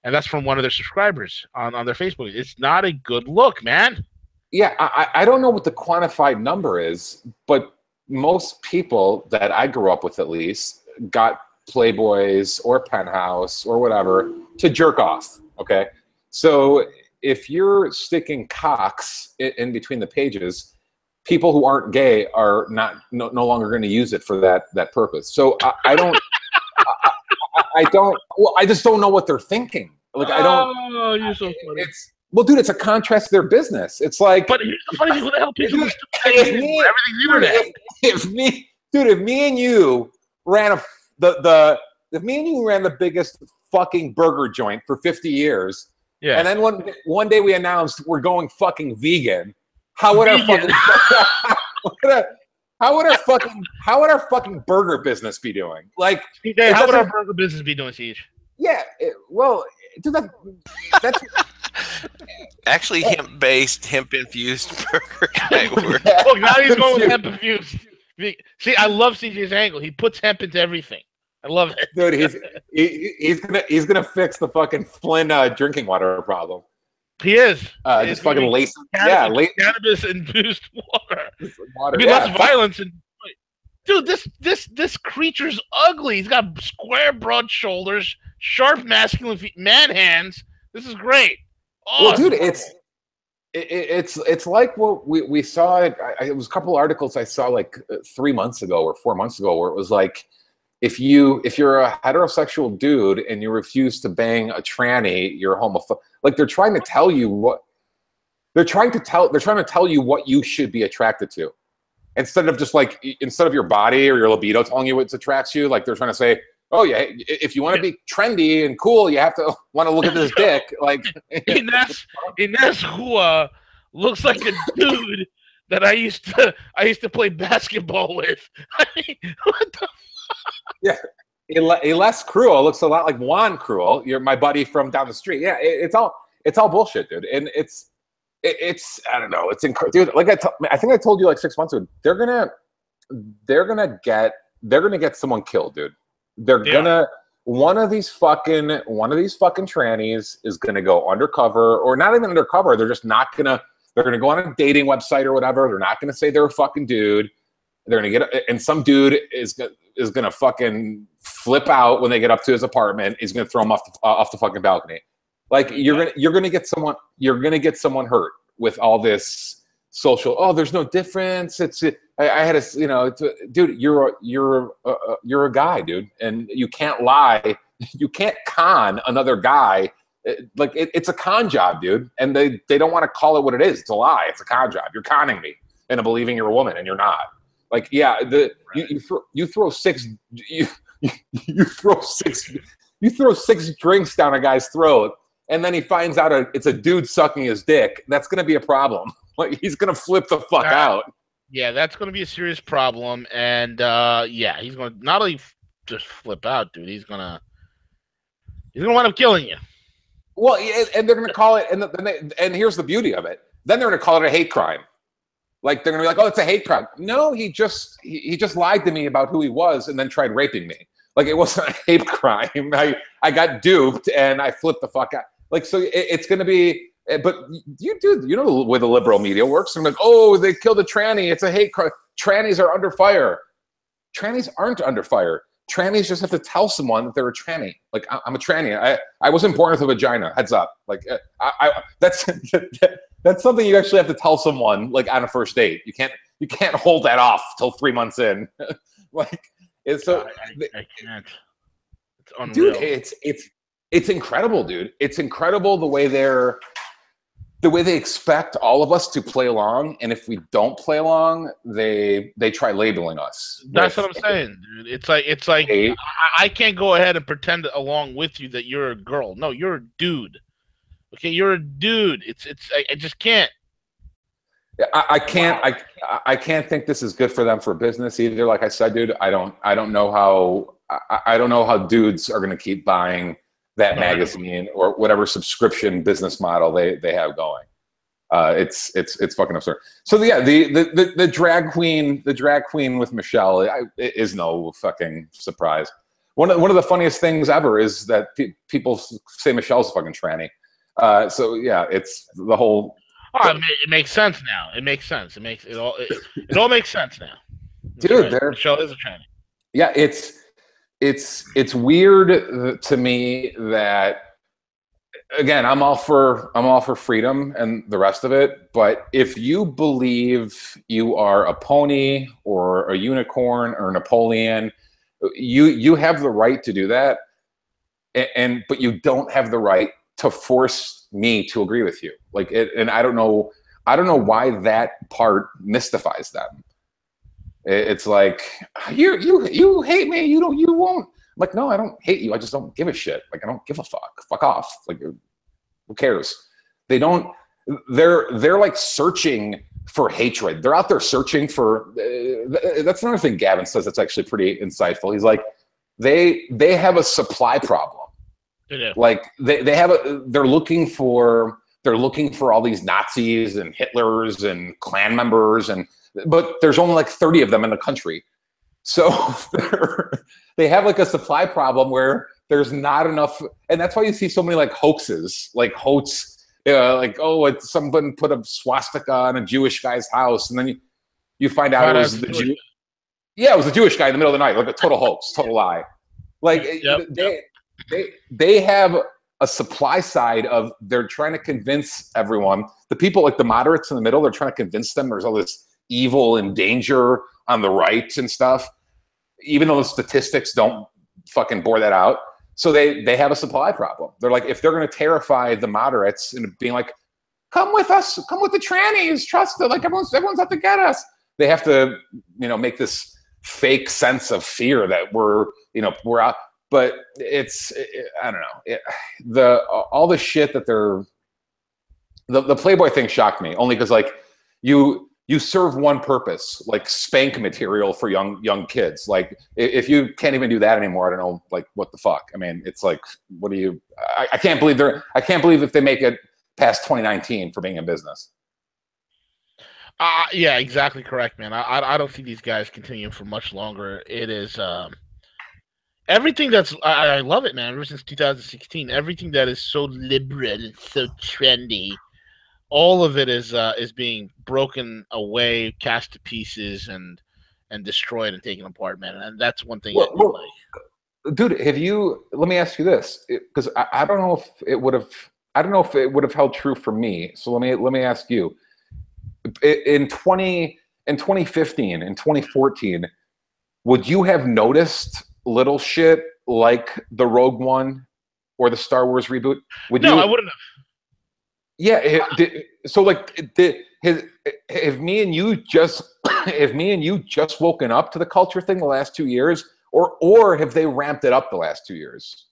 And that's from one of their subscribers on their Facebook. It's not a good look, man. Yeah, I don't know what the quantified number is, but most people that I grew up with, at least, got Playboys or Penthouse or whatever to jerk off. Okay, so if you're sticking cocks in between the pages, people who aren't gay are no longer going to use it for that purpose. So I don't. I just don't know what they're thinking. Like, I don't. Oh, you're so funny. Well, dude, it's a contrast to their business. It's like. But here's the funny thing: who the hell pays for everything's internet? If me and you ran the biggest fucking burger joint for 50 years, yeah, and then one day we announced we're going fucking vegan, how would our fucking burger business be doing? Like, how would our burger business be doing, Siege? Yeah, dude, that's actually hemp-based, hemp-infused burger. Look, now he's going with hemp-infused. See, I love CJ's angle. He puts hemp into everything. I love it, dude. He's gonna fix the fucking Flynn drinking water problem. He is. Just fucking lace. Yeah, cannabis-induced water. Be less violence and. Dude, this creature's ugly. He's got square, broad shoulders, sharp, masculine feet, man hands. This is great. Oh, well, dude, it's like what we saw. It was a couple articles I saw like 3 months ago or 4 months ago, where it was like, if you're a heterosexual dude and you refuse to bang a tranny, you're homophobic. Like, they're trying to tell you what you should be attracted to. Instead of your body or your libido telling you what attracts you, like, they're trying to say, oh yeah, if you want to be trendy and cool, you have to want to look at this dick. Like, Ines Hua looks like a dude that I used to play basketball with. I mean, what the fuck? Yeah, Iles Cruel looks a lot like Juan Cruel. You're my buddy from down the street. Yeah, it's all bullshit, dude, and it's I don't know. It's incredible, dude. Like I think I told you like 6 months ago. They're gonna get someone killed, dude. One of these fucking trannies is gonna go undercover, or not even undercover. They're just not gonna. They're gonna go on a dating website or whatever. They're not gonna say they're a fucking dude. They're gonna and some dude is gonna fucking flip out when they get up to his apartment. He's gonna throw him off the fucking balcony. Like, you're gonna get someone hurt with all this social. Oh, there's no difference. I had dude. You're a guy, dude, and you can't lie. You can't con another guy. It's a con job, dude, and they don't want to call it what it is. It's a lie. It's a con job. You're conning me into believing you're a woman, and you're not. Like, yeah, you throw six drinks down a guy's throat, and then he finds out it's a dude sucking his dick. That's gonna be a problem. Like, he's gonna flip the fuck out. Yeah, that's gonna be a serious problem, and yeah, he's gonna not only just flip out, dude. He's gonna wind up killing you. Well, and they're gonna call it, and here's the beauty of it. Then they're gonna call it a hate crime. Like they're gonna be like, oh, it's a hate crime. No, he just lied to me about who he was and then tried raping me. Like it wasn't a hate crime. I got duped and I flipped the fuck out. Like so, it's gonna be. But you know the way the liberal media works. I'm like, oh, they killed a tranny. It's a hate crime. Trannies are under fire. Trannies aren't under fire. Trannies just have to tell someone that they're a tranny. Like I'm a tranny. I wasn't born with a vagina. Heads up. Like that's that's something you actually have to tell someone like on a first date. You can't hold that off till 3 months in. Like it's so. I can't. It's unreal. Dude, it's incredible, dude. It's incredible the way they expect all of us to play along, and if we don't play along, they try labeling us. That's what I'm saying, dude. It's like I can't go ahead and pretend along with you that you're a girl. No, you're a dude. Okay, you're a dude. I just can't. I can't. Wow. I can't think this is good for them for business either. Like I said, dude, I don't know how dudes are going to keep buying that magazine or whatever subscription business model they have going. It's fucking absurd. So yeah, the drag queen with Michelle is no fucking surprise. One of the funniest things ever is that people say Michelle's a fucking tranny. So yeah, it's the whole. Oh, it makes sense now. It makes sense. It all makes sense now. Dude, Michelle is a tranny. Yeah, it's weird to me that, again, I'm all for freedom and the rest of it, but if you believe you are a pony or a unicorn or Napoleon, you have the right to do that, but you don't have the right to force me to agree with you. Like and I don't know why that part mystifies them. It's like you hate me. You won't. I'm like, no, I don't hate you. I just don't give a shit. Like I don't give a fuck. Fuck off. Like who cares? They don't. They're like searching for hatred. They're out there searching for. That's another thing Gavin says that's actually pretty insightful. He's like, they have a supply problem. Like they're looking for all these Nazis and Hitlers and Klan members but there's only like 30 of them in the country. So they have like a supply problem where there's not enough. And that's why you see so many like hoaxes, like like, oh, someone put a swastika on a Jewish guy's house. And then you find out it was the Jew. Yeah, it was a Jewish guy in the middle of the night, like a total hoax, total lie. Like they have a supply side of they're trying to convince everyone, the people like the moderates in the middle, they're trying to convince them there's all this evil and danger on the right and stuff, even though the statistics don't fucking bore that out. So they have a supply problem. They're like, if they're going to terrify the moderates and being like, come with us, come with the trannies, trust them, like everyone's out to get us. They have to, make this fake sense of fear that we're out. But I don't know. All the shit that the Playboy thing shocked me only because like you serve one purpose, like spank material for young kids. Like if you can't even do that anymore, I don't know, like what the fuck? I mean, it's like, what do you? I can't believe if they make it past 2019 for being in business. Yeah, exactly correct, man. I don't see these guys continuing for much longer. It is everything that's I love it, man. Ever since 2016, everything that is so liberal and so trendy, all of it is being broken away, cast to pieces, and destroyed and taken apart, man. And that's one thing. Dude, let me ask you this, because I don't know if it would have held true for me. So let me ask you. In 2015 and 2014, would you have noticed little shit like the Rogue One or the Star Wars reboot? I wouldn't have. Yeah. So like, have me and you just woken up to the culture thing the last 2 years, or have they ramped it up the last 2 years?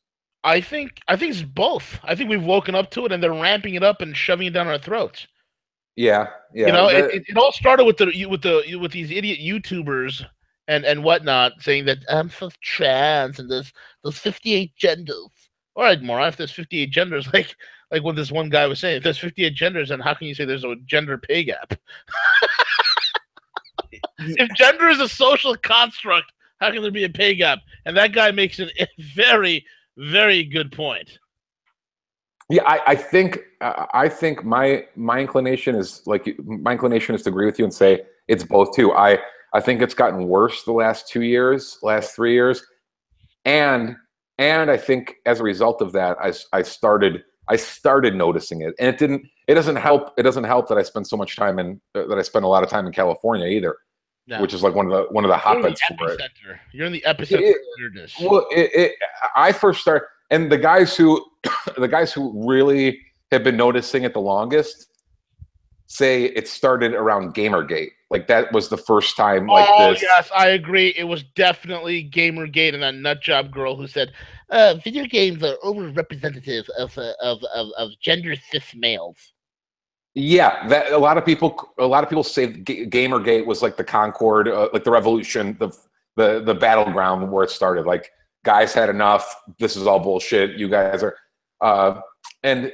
I think it's both. I think we've woken up to it and they're ramping it up and shoving it down our throats. Yeah. It all started with these idiot YouTubers and whatnot saying that I'm so trans and there's 58 genders. All right, Mora, if there's 58 genders, like what this one guy was saying, if there's 58 genders, then how can you say there's a gender pay gap? If gender is a social construct, how can there be a pay gap? And that guy makes a very, very good point. Yeah, I think my inclination is to agree with you and say it's both too. I think it's gotten worse the last 2 years, last 3 years, and I think as a result of that, I started noticing it, and it doesn't help that I spend so much time that I spend a lot of time in California either, which is like one of the hotbeds for it. You're in the epicenter of weirdness. Well, I first started, and the guys who really have been noticing it the longest say it started around Gamergate. Like that was the first time. Like this. Yes, I agree. It was definitely Gamergate and that nutjob girl who said, "Video games are overrepresentative of gender cis males." Yeah, that a lot of people say Gamergate was like the Concord, like the revolution, the battleground where it started. Like guys had enough. This is all bullshit. You guys are, and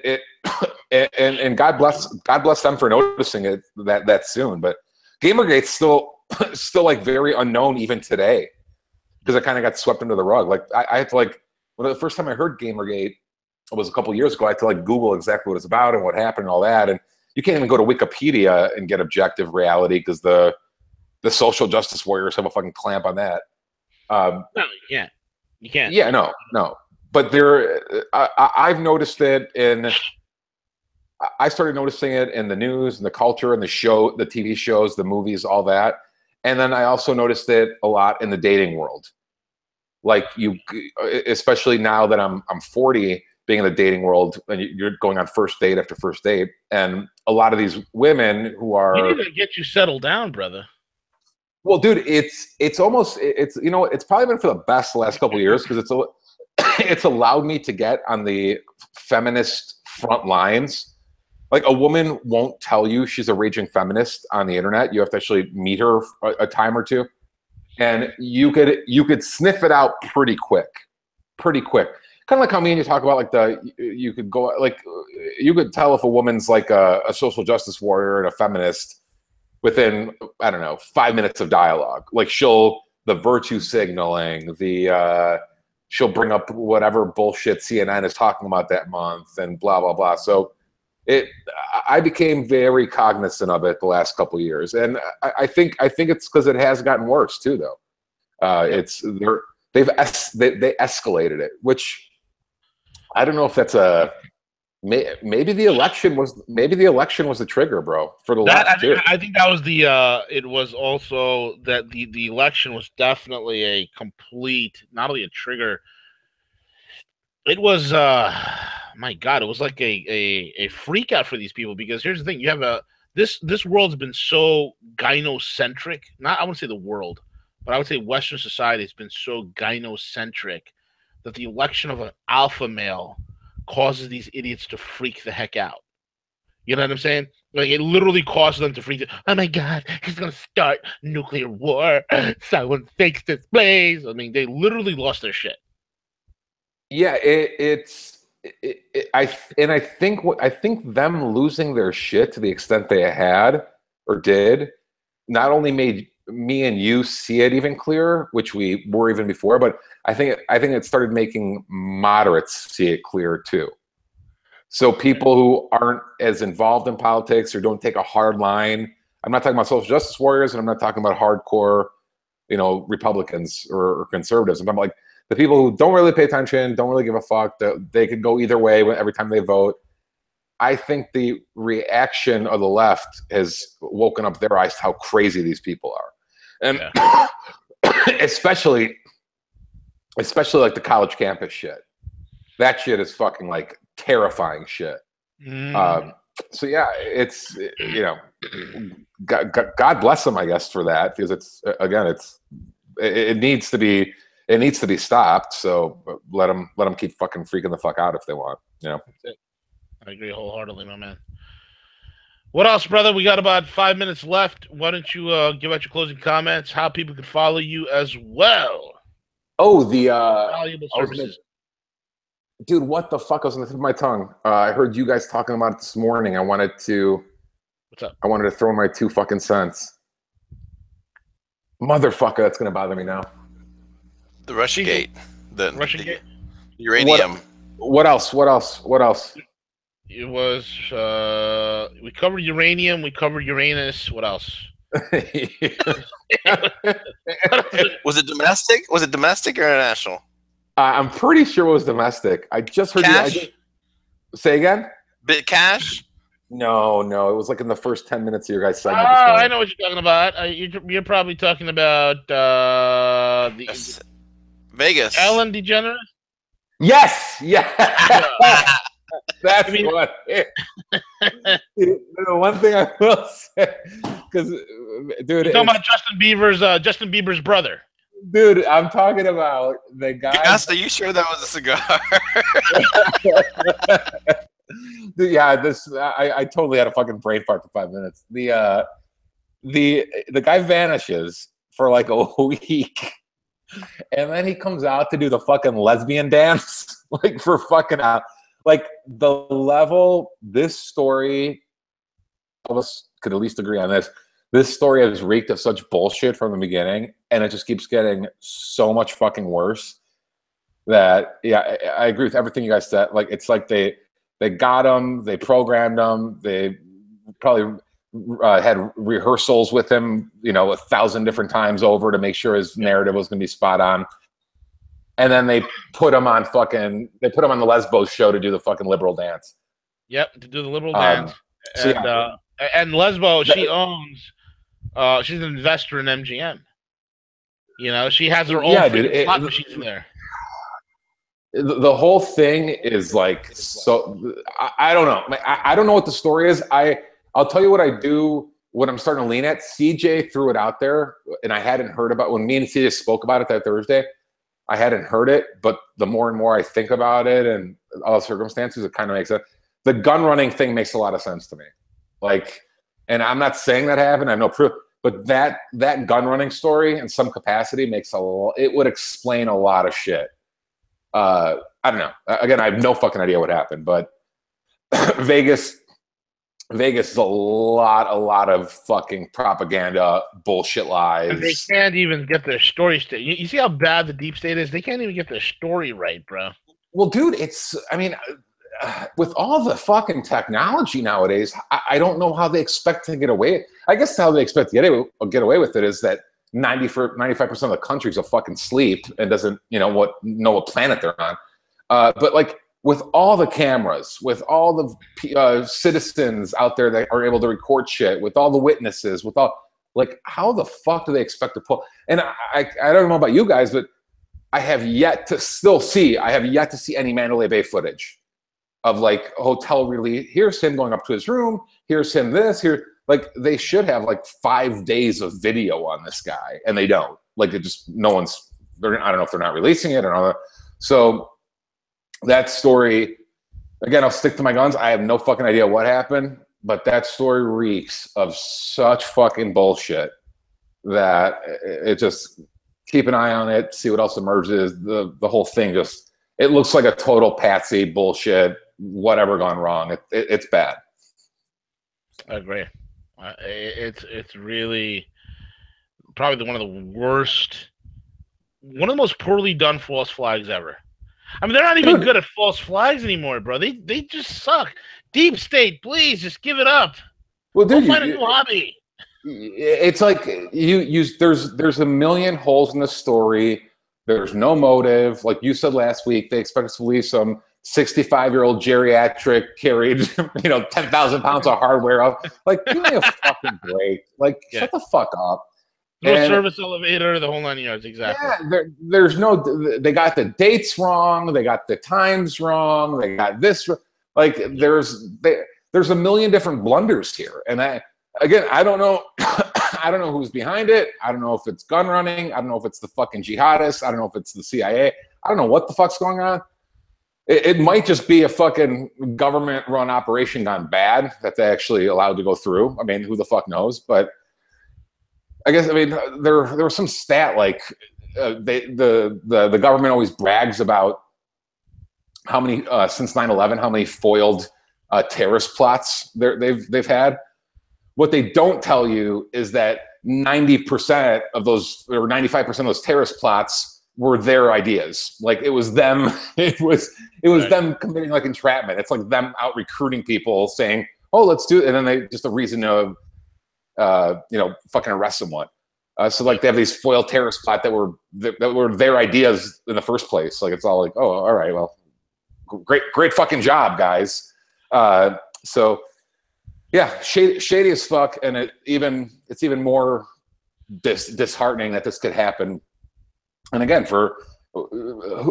God bless them for noticing it that soon. But Gamergate's still like very unknown even today because it kind of got swept under the rug. Like I had to the first time I heard Gamergate was a couple years ago. I had to Google exactly what it's about and what happened and all that. And you can't even go to Wikipedia and get objective reality because the social justice warriors have a fucking clamp on that. No, you can't. You can't. Yeah, no. But I've noticed it I started noticing it in the news and the culture and the TV shows, the movies, all that. And then I also noticed it a lot in the dating world. Like especially now that I'm 40, being in the dating world, and you're going on first date after first date, and a lot of these women who are... We need to get you settled down, brother. Well, dude, it's almost it's probably been for the best the last couple of years because it's allowed me to get on the feminist front lines. Like a woman won't tell you she's a raging feminist on the internet. You have to actually meet her a time or two, and you could sniff it out pretty quick. Kind of like how me and you talk about you could tell if a woman's like a social justice warrior and a feminist within, I don't know, 5 minutes of dialogue. Like the virtue signaling, she'll bring up whatever bullshit CNN is talking about that month and blah, blah, blah. So I became very cognizant of it the last couple of years. And I think it's because it has gotten worse too, though. They escalated it, which I don't know if that's maybe the election was the trigger, bro, for the last two. I think that was it was also that the election was definitely a complete, not only a trigger, it was my God, it was like a freak out for these people, because here's the thing, you have this world's been so gynocentric. I wouldn't say the world, but I would say Western society has been so gynocentric that the election of an alpha male causes these idiots to freak the heck out. You know what I'm saying? Like, it literally causes them to freak out. Oh my God, he's gonna start nuclear war. Someone fix this place. I mean, they literally lost their shit. Yeah, I think them losing their shit to the extent they had or did not only made me and you see it even clearer, which we were even before, but I think it started making moderates see it clearer too. So people who aren't as involved in politics or don't take a hard line. I'm not talking about social justice warriors, and I'm not talking about hardcore, Republicans or conservatives. I'm talking about the people who don't really pay attention, don't really give a fuck. They could go either way every time they vote. I think the reaction of the left has woken up their eyes to how crazy these people are. And especially like the college campus shit. That shit is fucking terrifying shit. So yeah, it's God bless them, I guess, for that, because it needs to be stopped. So let them keep fucking freaking the fuck out if they want. I agree wholeheartedly, my man. What else, brother? We got about 5 minutes left. Why don't you give out your closing comments, how people can follow you as well? Oh, the valuable services. Dude, what the fuck? I was on the tip of my tongue. I heard you guys talking about it this morning. What's up? I wanted to throw my 2 fucking cents. Motherfucker, that's gonna bother me now. The Russiagate. The Russiagate. uranium. What else? What else? What else? It was we covered uranium, we covered Uranus. What else? Was it domestic? Was it domestic or international? I'm pretty sure it was domestic. I just heard Cash? Say again? Bit cash? No, it was like in the first 10 minutes of your guys' segment. Oh, I know what you're talking about. You're probably talking about the Vegas. Ellen DeGeneres. Yes, yeah. That's what. The one thing I will say, because dude, you're talking about Justin Bieber's brother. Dude, I'm talking about the guy. Gus, are you sure that was a cigar? Dude, yeah, I totally had a fucking brain fart for 5 minutes. The guy vanishes for like a week, and then he comes out to do the fucking lesbian dance, like for fucking out. Like the level, this story, all of us could at least agree on this. This story has reeked of such bullshit from the beginning, and it just keeps getting so much fucking worse. That I agree with everything you guys said. Like it's like they got him, they programmed him, they probably had rehearsals with him, 1,000 different times over to make sure his narrative was going to be spot on. And then they put him on the Lesbos show to do the fucking liberal dance. Yep, to do the liberal dance. So and Lesbo, she owns. She's an investor in MGM. She has her own slot machines in there. The whole thing is like so. I don't know. I don't know what the story is. I'll tell you what I do. What I'm starting to lean at. CJ threw it out there, and I hadn't heard about when me and CJ spoke about it that Thursday. I hadn't heard it, but the more and more I think about it and all the circumstances, it kind of makes sense. The gun running thing makes a lot of sense to me. Like, and I'm not saying that happened. I have no proof, but that gun running story in some capacity it would explain a lot of shit. I don't know. Again, I have no fucking idea what happened, but Vegas is a lot of fucking propaganda, bullshit lies. And they can't even get their story straight. You see how bad the deep state is? They can't even get their story right, bro. Well, dude, with all the fucking technology nowadays, I don't know how they expect to get away. I guess how they expect to get away with it is that 95% of the country's a fucking sleep and doesn't, know what planet they're on. But like with all the cameras, with all the citizens out there that are able to record shit, with all the witnesses, with all like, how the fuck do they expect to pull? And I don't know about you guys, but I have yet to see any Mandalay Bay footage of like hotel release. Here's him going up to his room. Here's him here. Like they should have like 5 days of video on this guy, and they don't. Like it just I don't know if they're not releasing it or not. So that story, again, I'll stick to my guns. I have no fucking idea what happened, but that story reeks of such fucking bullshit that it just keep an eye on it, see what else emerges. The whole thing it looks like a total patsy bullshit, whatever gone wrong. It's bad. I agree. It's really probably one of the worst, one of the most poorly done false flags ever. I mean, they're not even good at false flags anymore, bro. They just suck. Deep state, please just give it up. Well, dude, find a new hobby. It's like there's a million holes in the story. There's no motive. Like you said last week, they expect us to believe some 65-year-old geriatric carried 10,000 pounds of hardware up. Like, give me a fucking break. Like, shut the fuck up. No service elevator, the whole 9 yards, exactly. Yeah, there's no. They got the dates wrong. They got the times wrong. They got this. Like, there's a million different blunders here, and I don't know. I don't know who's behind it. I don't know if it's gun running. I don't know if it's the fucking jihadists. I don't know if it's the CIA. I don't know what the fuck's going on. It might just be a fucking government-run operation gone bad that they actually allowed to go through. I mean, who the fuck knows? But I guess there was some stat like the government always brags about how many since 9/11 how many foiled terrorist plots they've had. What they don't tell you is that 90% of those, or 95% of those terrorist plots were their ideas. Like it was them. It was them committing like entrapment. It's like them out recruiting people, saying, "Oh, let's do it," and then they just a reason to, fucking arrest someone. So like they have these foil terrorist plot that were their ideas in the first place. Like it's all like, oh, all right, well, great fucking job, guys. So yeah, shady as fuck, and it's even more disheartening that this could happen. And again, for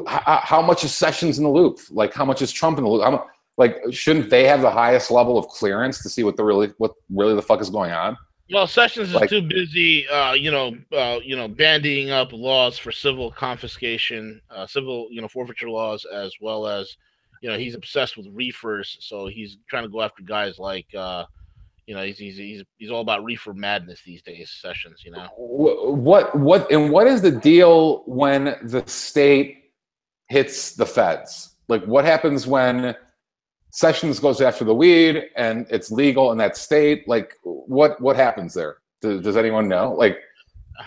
how much is Sessions in the loop? Like how much is Trump in the loop? Like shouldn't they have the highest level of clearance to see what really the fuck is going on? Well, Sessions is too busy, bandying up laws for civil confiscation, civil, forfeiture laws, as well as, he's obsessed with reefers. So he's trying to go after guys like, he's all about reefer madness these days. Sessions, What is the deal when the state hits the feds? Like, what happens when Sessions goes after the weed and it's legal in that state? Like, what happens there? Does anyone know? Like,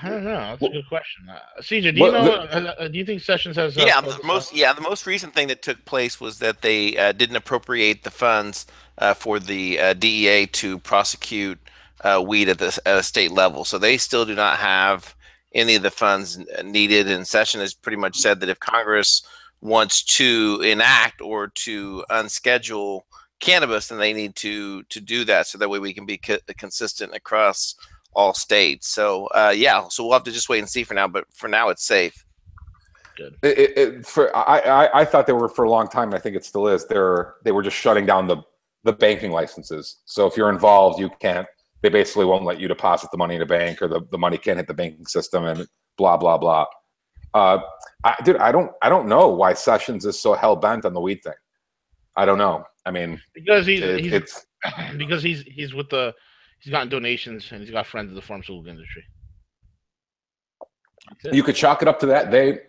I don't know. That's a good question. CJ, do you know? Do you think Sessions has? The most recent thing that took place was that they didn't appropriate the funds for the DEA to prosecute weed at a state level. So they still do not have any of the funds needed. And Sessions has pretty much said that if Congress wants to enact or to unschedule cannabis, then they need to do that, so that way we can be consistent across all states. So so we'll have to just wait and see for now, but for now it's safe. Good. I thought they were for a long time, and I think it still is. They were just shutting down the banking licenses. So if you're involved, you can't. They basically won't let you deposit the money in a bank, or the money can't hit the banking system, and blah blah blah. Dude, I don't know why Sessions is so hell bent on the weed thing. I don't know. I mean, because he's with he's gotten donations and he's got friends in the pharmaceutical industry. You could chalk it up to that. They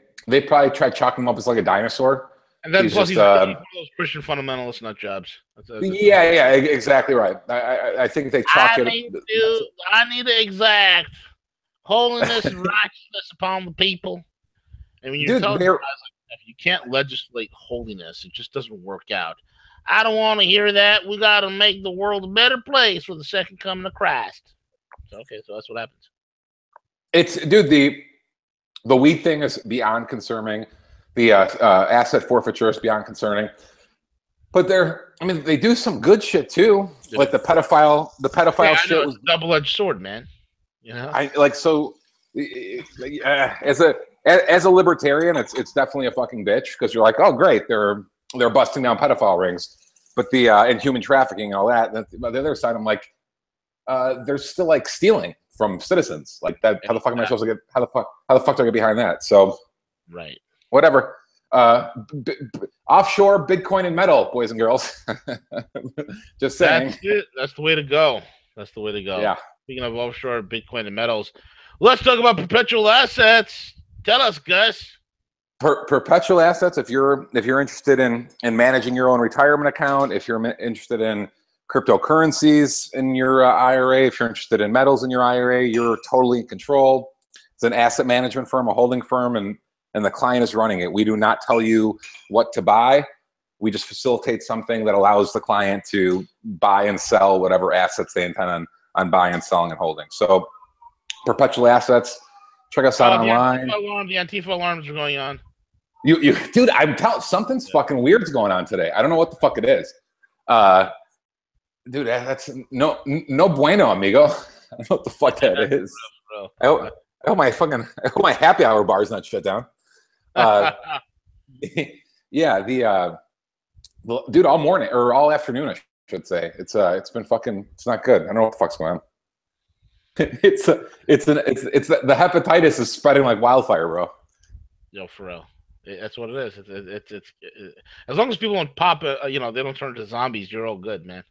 probably tried chalking him up as like a dinosaur. And then plus he's one of those Christian fundamentalists nut jobs. Yeah, exactly right. I think they chalk it. I need to exact holiness and righteousness upon the people. And when you're telling guys like that, you can't legislate holiness. It just doesn't work out. I don't want to hear that. We got to make the world a better place for the second coming of Christ. So that's what happens. The weed thing is beyond concerning. The asset forfeiture is beyond concerning. But they do some good shit too. Like the pedophile shit was double-edged sword, man. As a libertarian, it's definitely a fucking bitch, because you're like, oh great, they're busting down pedophile rings, but and human trafficking and all that. And on the other side, I'm like, they're still like stealing from citizens. Like that. How the fuck am I supposed to get? How the fuck do I get behind that? So, right. Whatever. Offshore Bitcoin and metal, boys and girls. Just saying. That's it. That's the way to go. Yeah. Speaking of offshore Bitcoin and metals, let's talk about perpetual assets. Tell us, Gus. Perpetual assets. If you're interested in managing your own retirement account, if you're interested in cryptocurrencies in your IRA, if you're interested in metals in your IRA, you're totally in control. It's an asset management firm, a holding firm, and the client is running it. We do not tell you what to buy. We just facilitate something that allows the client to buy and sell whatever assets they intend on buying and selling and holding. So perpetual assets. Check us out online. The Antifa alarms are going on. You dude, I'm telling something's fucking weird's going on today. I don't know what the fuck it is. Dude, that's no bueno, amigo. I don't know what the fuck that is. I hope my happy hour bar is not shut down. Yeah, dude, all morning or all afternoon, I should say. It's not good. I don't know what the fuck's going on. It's the hepatitis is spreading like wildfire, bro. Yo, for real. That's what it is. It's as long as people don't pop, they don't turn into zombies. You're all good, man.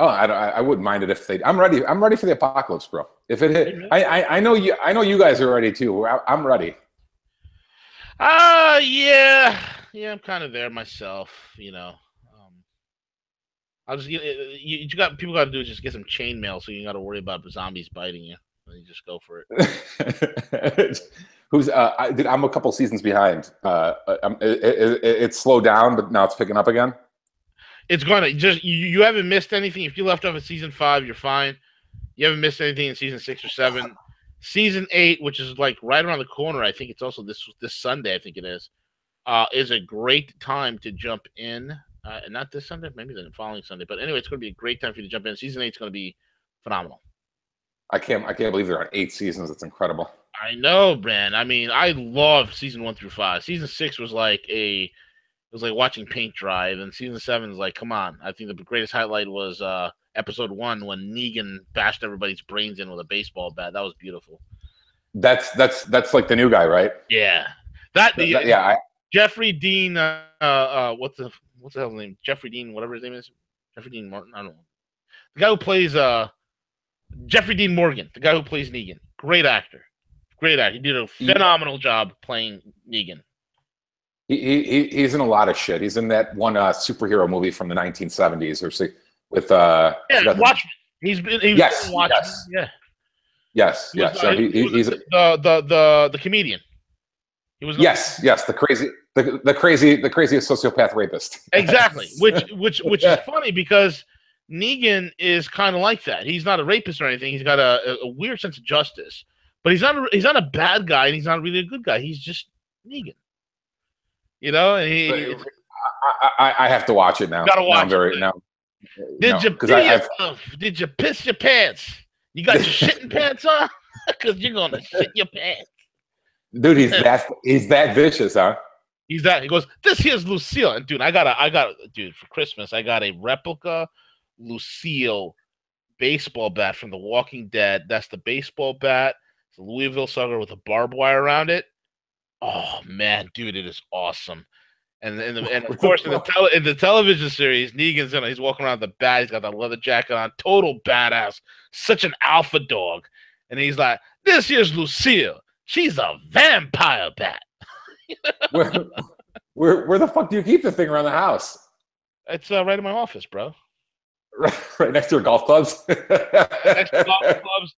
Oh, I wouldn't mind it if they. I'm ready for the apocalypse, bro. If it hit, I know you guys are ready too. I'm ready. Yeah, I'm kind of there myself. I'll just people got to do is just get some chainmail, so you got to worry about the zombies biting you. and you just go for it. I'm a couple seasons behind. It's slowed down, but now it's picking up again. It's gonna just you haven't missed anything. If you left off at season 5, you're fine. You haven't missed anything in season 6 or 7. Season 8, which is like right around the corner, I think it's also this Sunday. I think it is a great time to jump in. Not this Sunday, maybe the following Sunday. But anyway, it's going to be a great time for you to jump in. Season 8 is going to be phenomenal. I can't believe there are 8 seasons. It's incredible. I know, man. I mean, I love season 1 through 5. Season 6 was like it was like watching paint dry. And season 7 is like, come on. I think the greatest highlight was episode 1 when Negan bashed everybody's brains in with a baseball bat. That was beautiful. That's like the new guy, right? Yeah. Jeffrey Dean. What's the hell's name? Jeffrey Dean, whatever his name is. Jeffrey Dean Martin. I don't know. The guy who plays Jeffrey Dean Morgan. The guy who plays Negan. Great actor. Great actor. He did a phenomenal job playing Negan. He's in a lot of shit. He's in that one superhero movie from the 1970s with Watchmen. He's been Watchmen. Yes. So he's the comedian. He was the crazy sociopath rapist. Exactly. Which is funny because Negan is kind of like that. He's not a rapist or anything. He's got a weird sense of justice, but he's not a bad guy and he's not really a good guy. He's just Negan. You know, and I have to watch it now. Gotta watch it. Did you piss your pants? You got your shitting pants on? Because you're gonna shit your pants. Dude, he's that vicious, huh? He goes, this here's Lucille. And dude, dude, for Christmas, I got a replica Lucille baseball bat from The Walking Dead. That's the baseball bat. It's a Louisville Slugger with a barbed wire around it. Oh man, dude, it is awesome. And of course in the television series, he's walking around with the bat. He's got that leather jacket on, total badass, such an alpha dog. And he's like, "This here's Lucille. She's a vampire bat." Where the fuck do you keep the thing around the house? It's right in my office, bro. Right next to your golf clubs. Next to golf clubs.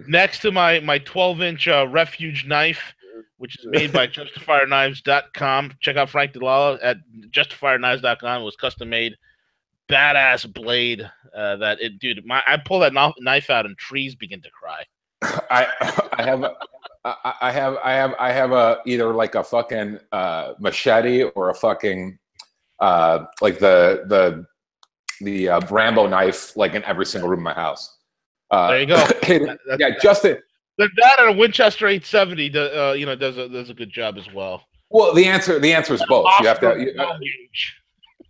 Next to my 12-inch refuge knife, which is made by justifierknives.com. Check out Frank DeLala at justifierknives.com. It was custom made. Badass blade. I pull that knife out and trees begin to cry. I have either like a fucking machete or a fucking like the Rambo knife like in every single room in my house. There you go. That and a Winchester 870 does a good job as well. Well, the answer is both. You have to.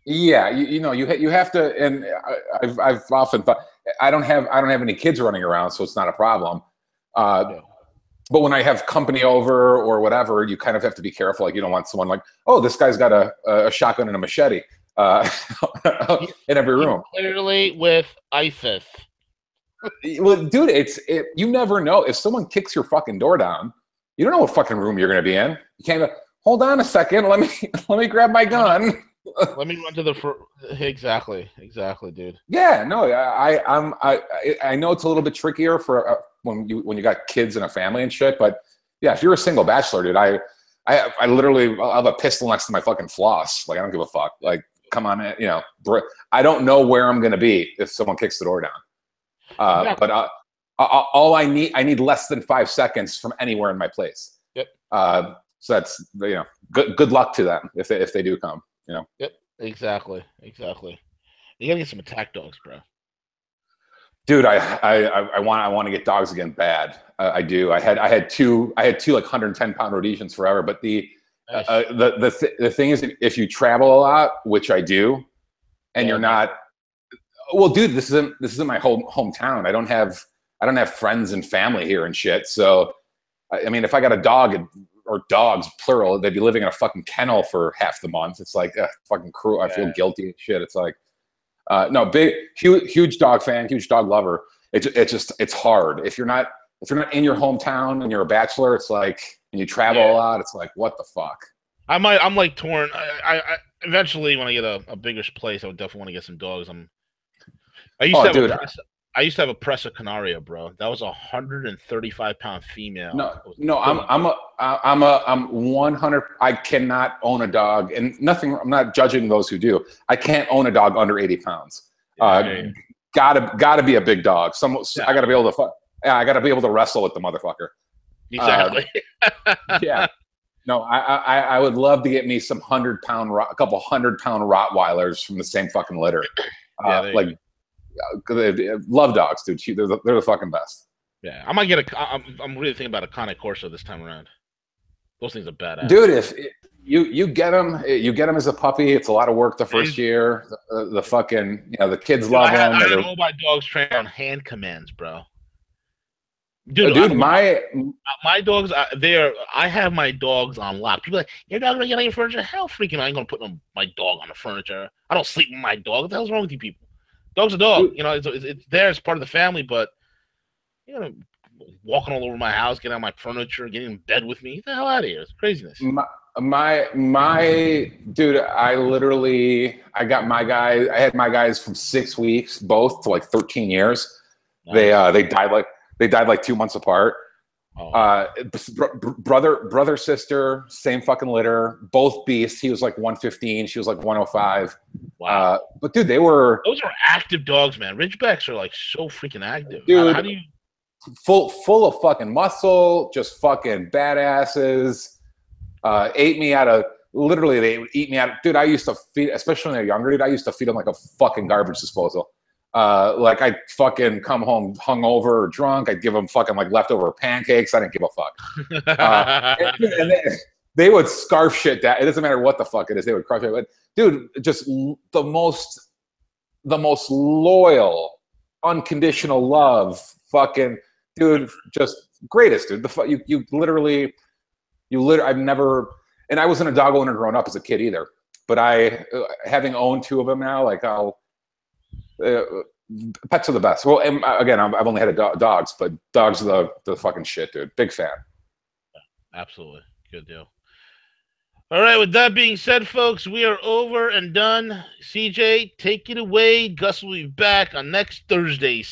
You have to. And I've often thought I don't have any kids running around, so it's not a problem. But when I have company over or whatever, you kind of have to be careful. Like you don't want someone like, oh, this guy's got a shotgun and a machete in every room. Clearly with ISIS. Well, dude, you never know. If someone kicks your fucking door down, you don't know what fucking room you're going to be in. You can't go, hold on a second. Let me grab my gun. Let me run to the exactly, dude. Yeah, no, I know it's a little bit trickier for when you got kids and a family and shit, but yeah, if you're a single bachelor, dude, I literally I'll have a pistol next to my fucking floss. Like I don't give a fuck. Like come on, I don't know where I'm going to be if someone kicks the door down. But all I need less than 5 seconds from anywhere in my place. Yep. So that's good luck to them if they do come. Yep. Exactly. You gotta get some attack dogs, bro. Dude, I want to get dogs again bad. I do. I had two like 110-pound Rhodesians forever. But the thing is, if you travel a lot, which I do, and you're not. Well, dude, this isn't my hometown. I don't have friends and family here and shit. So, I mean, if I got a dog or dogs plural, they'd be living in a fucking kennel for half the month. It's like fucking cruel. I feel guilty and shit. It's like, no, huge dog fan, huge dog lover. It's hard if you're not in your hometown and you're a bachelor. It's like, and you travel a lot. It's like, what the fuck? I'm like torn. I eventually when I get a bigger place, I would definitely want to get some dogs. I I used to have a Presa Canaria, bro. That was a 135-pound female. No, I'm 100. I cannot own a dog, and nothing. I'm not judging those who do. I can't own a dog under 80 pounds. Gotta be a big dog. I gotta be able to. I gotta be able to wrestle with the motherfucker. Exactly. Yeah. No, I would love to get me some 100-pound, a couple 100-pound Rottweilers from the same fucking litter. Love dogs, dude. They're the fucking best. Yeah, I might get I'm really thinking about a Cane Corso this time around. Those things are badass, dude. If you get them, as a puppy. It's a lot of work the first year. The fucking the kids love them. I don't know my dogs train on hand commands, bro. Dude, my dogs. I have my dogs on lock. People are like, your dog gonna get on your furniture? Hell, freaking! I ain't gonna put my dog on the furniture. I don't sleep with my dog. What the hell's wrong with you people? Dog's a dog. Dude, it's there as part of the family, but walking all over my house, getting on my furniture, getting in bed with me. Get the hell out of here! It's craziness. My dude, I got my guys. I had my guys from 6 weeks, both to like 13 years. Nice. They died like 2 months apart. Oh. Brother, sister, same fucking litter, both beasts. He was like 115, she was like 105. Wow. But dude, those are active dogs, man. Ridgebacks are like so freaking active. Dude, how do you full of fucking muscle, just fucking badasses. Ate me out of literally. They would eat me out. Dude, I used to feed, especially when they're younger. Dude, I used to feed them like a fucking garbage disposal. Like I'd fucking come home hungover or drunk. I'd give them fucking like leftover pancakes. I didn't give a fuck. And they would scarf shit down. It doesn't matter what the fuck it is. They would crush it. But dude, just the most loyal, unconditional love. Fucking dude, just greatest dude. You literally. I've never, and I wasn't a dog owner growing up as a kid either. But having owned 2 of them now, like pets are the best. Well, and again, I've only had dogs, but dogs are the fucking shit, dude. Big fan. Absolutely, good deal. All right, with that being said, folks, we are over and done. CJ, take it away. Gus will be back on next Thursday.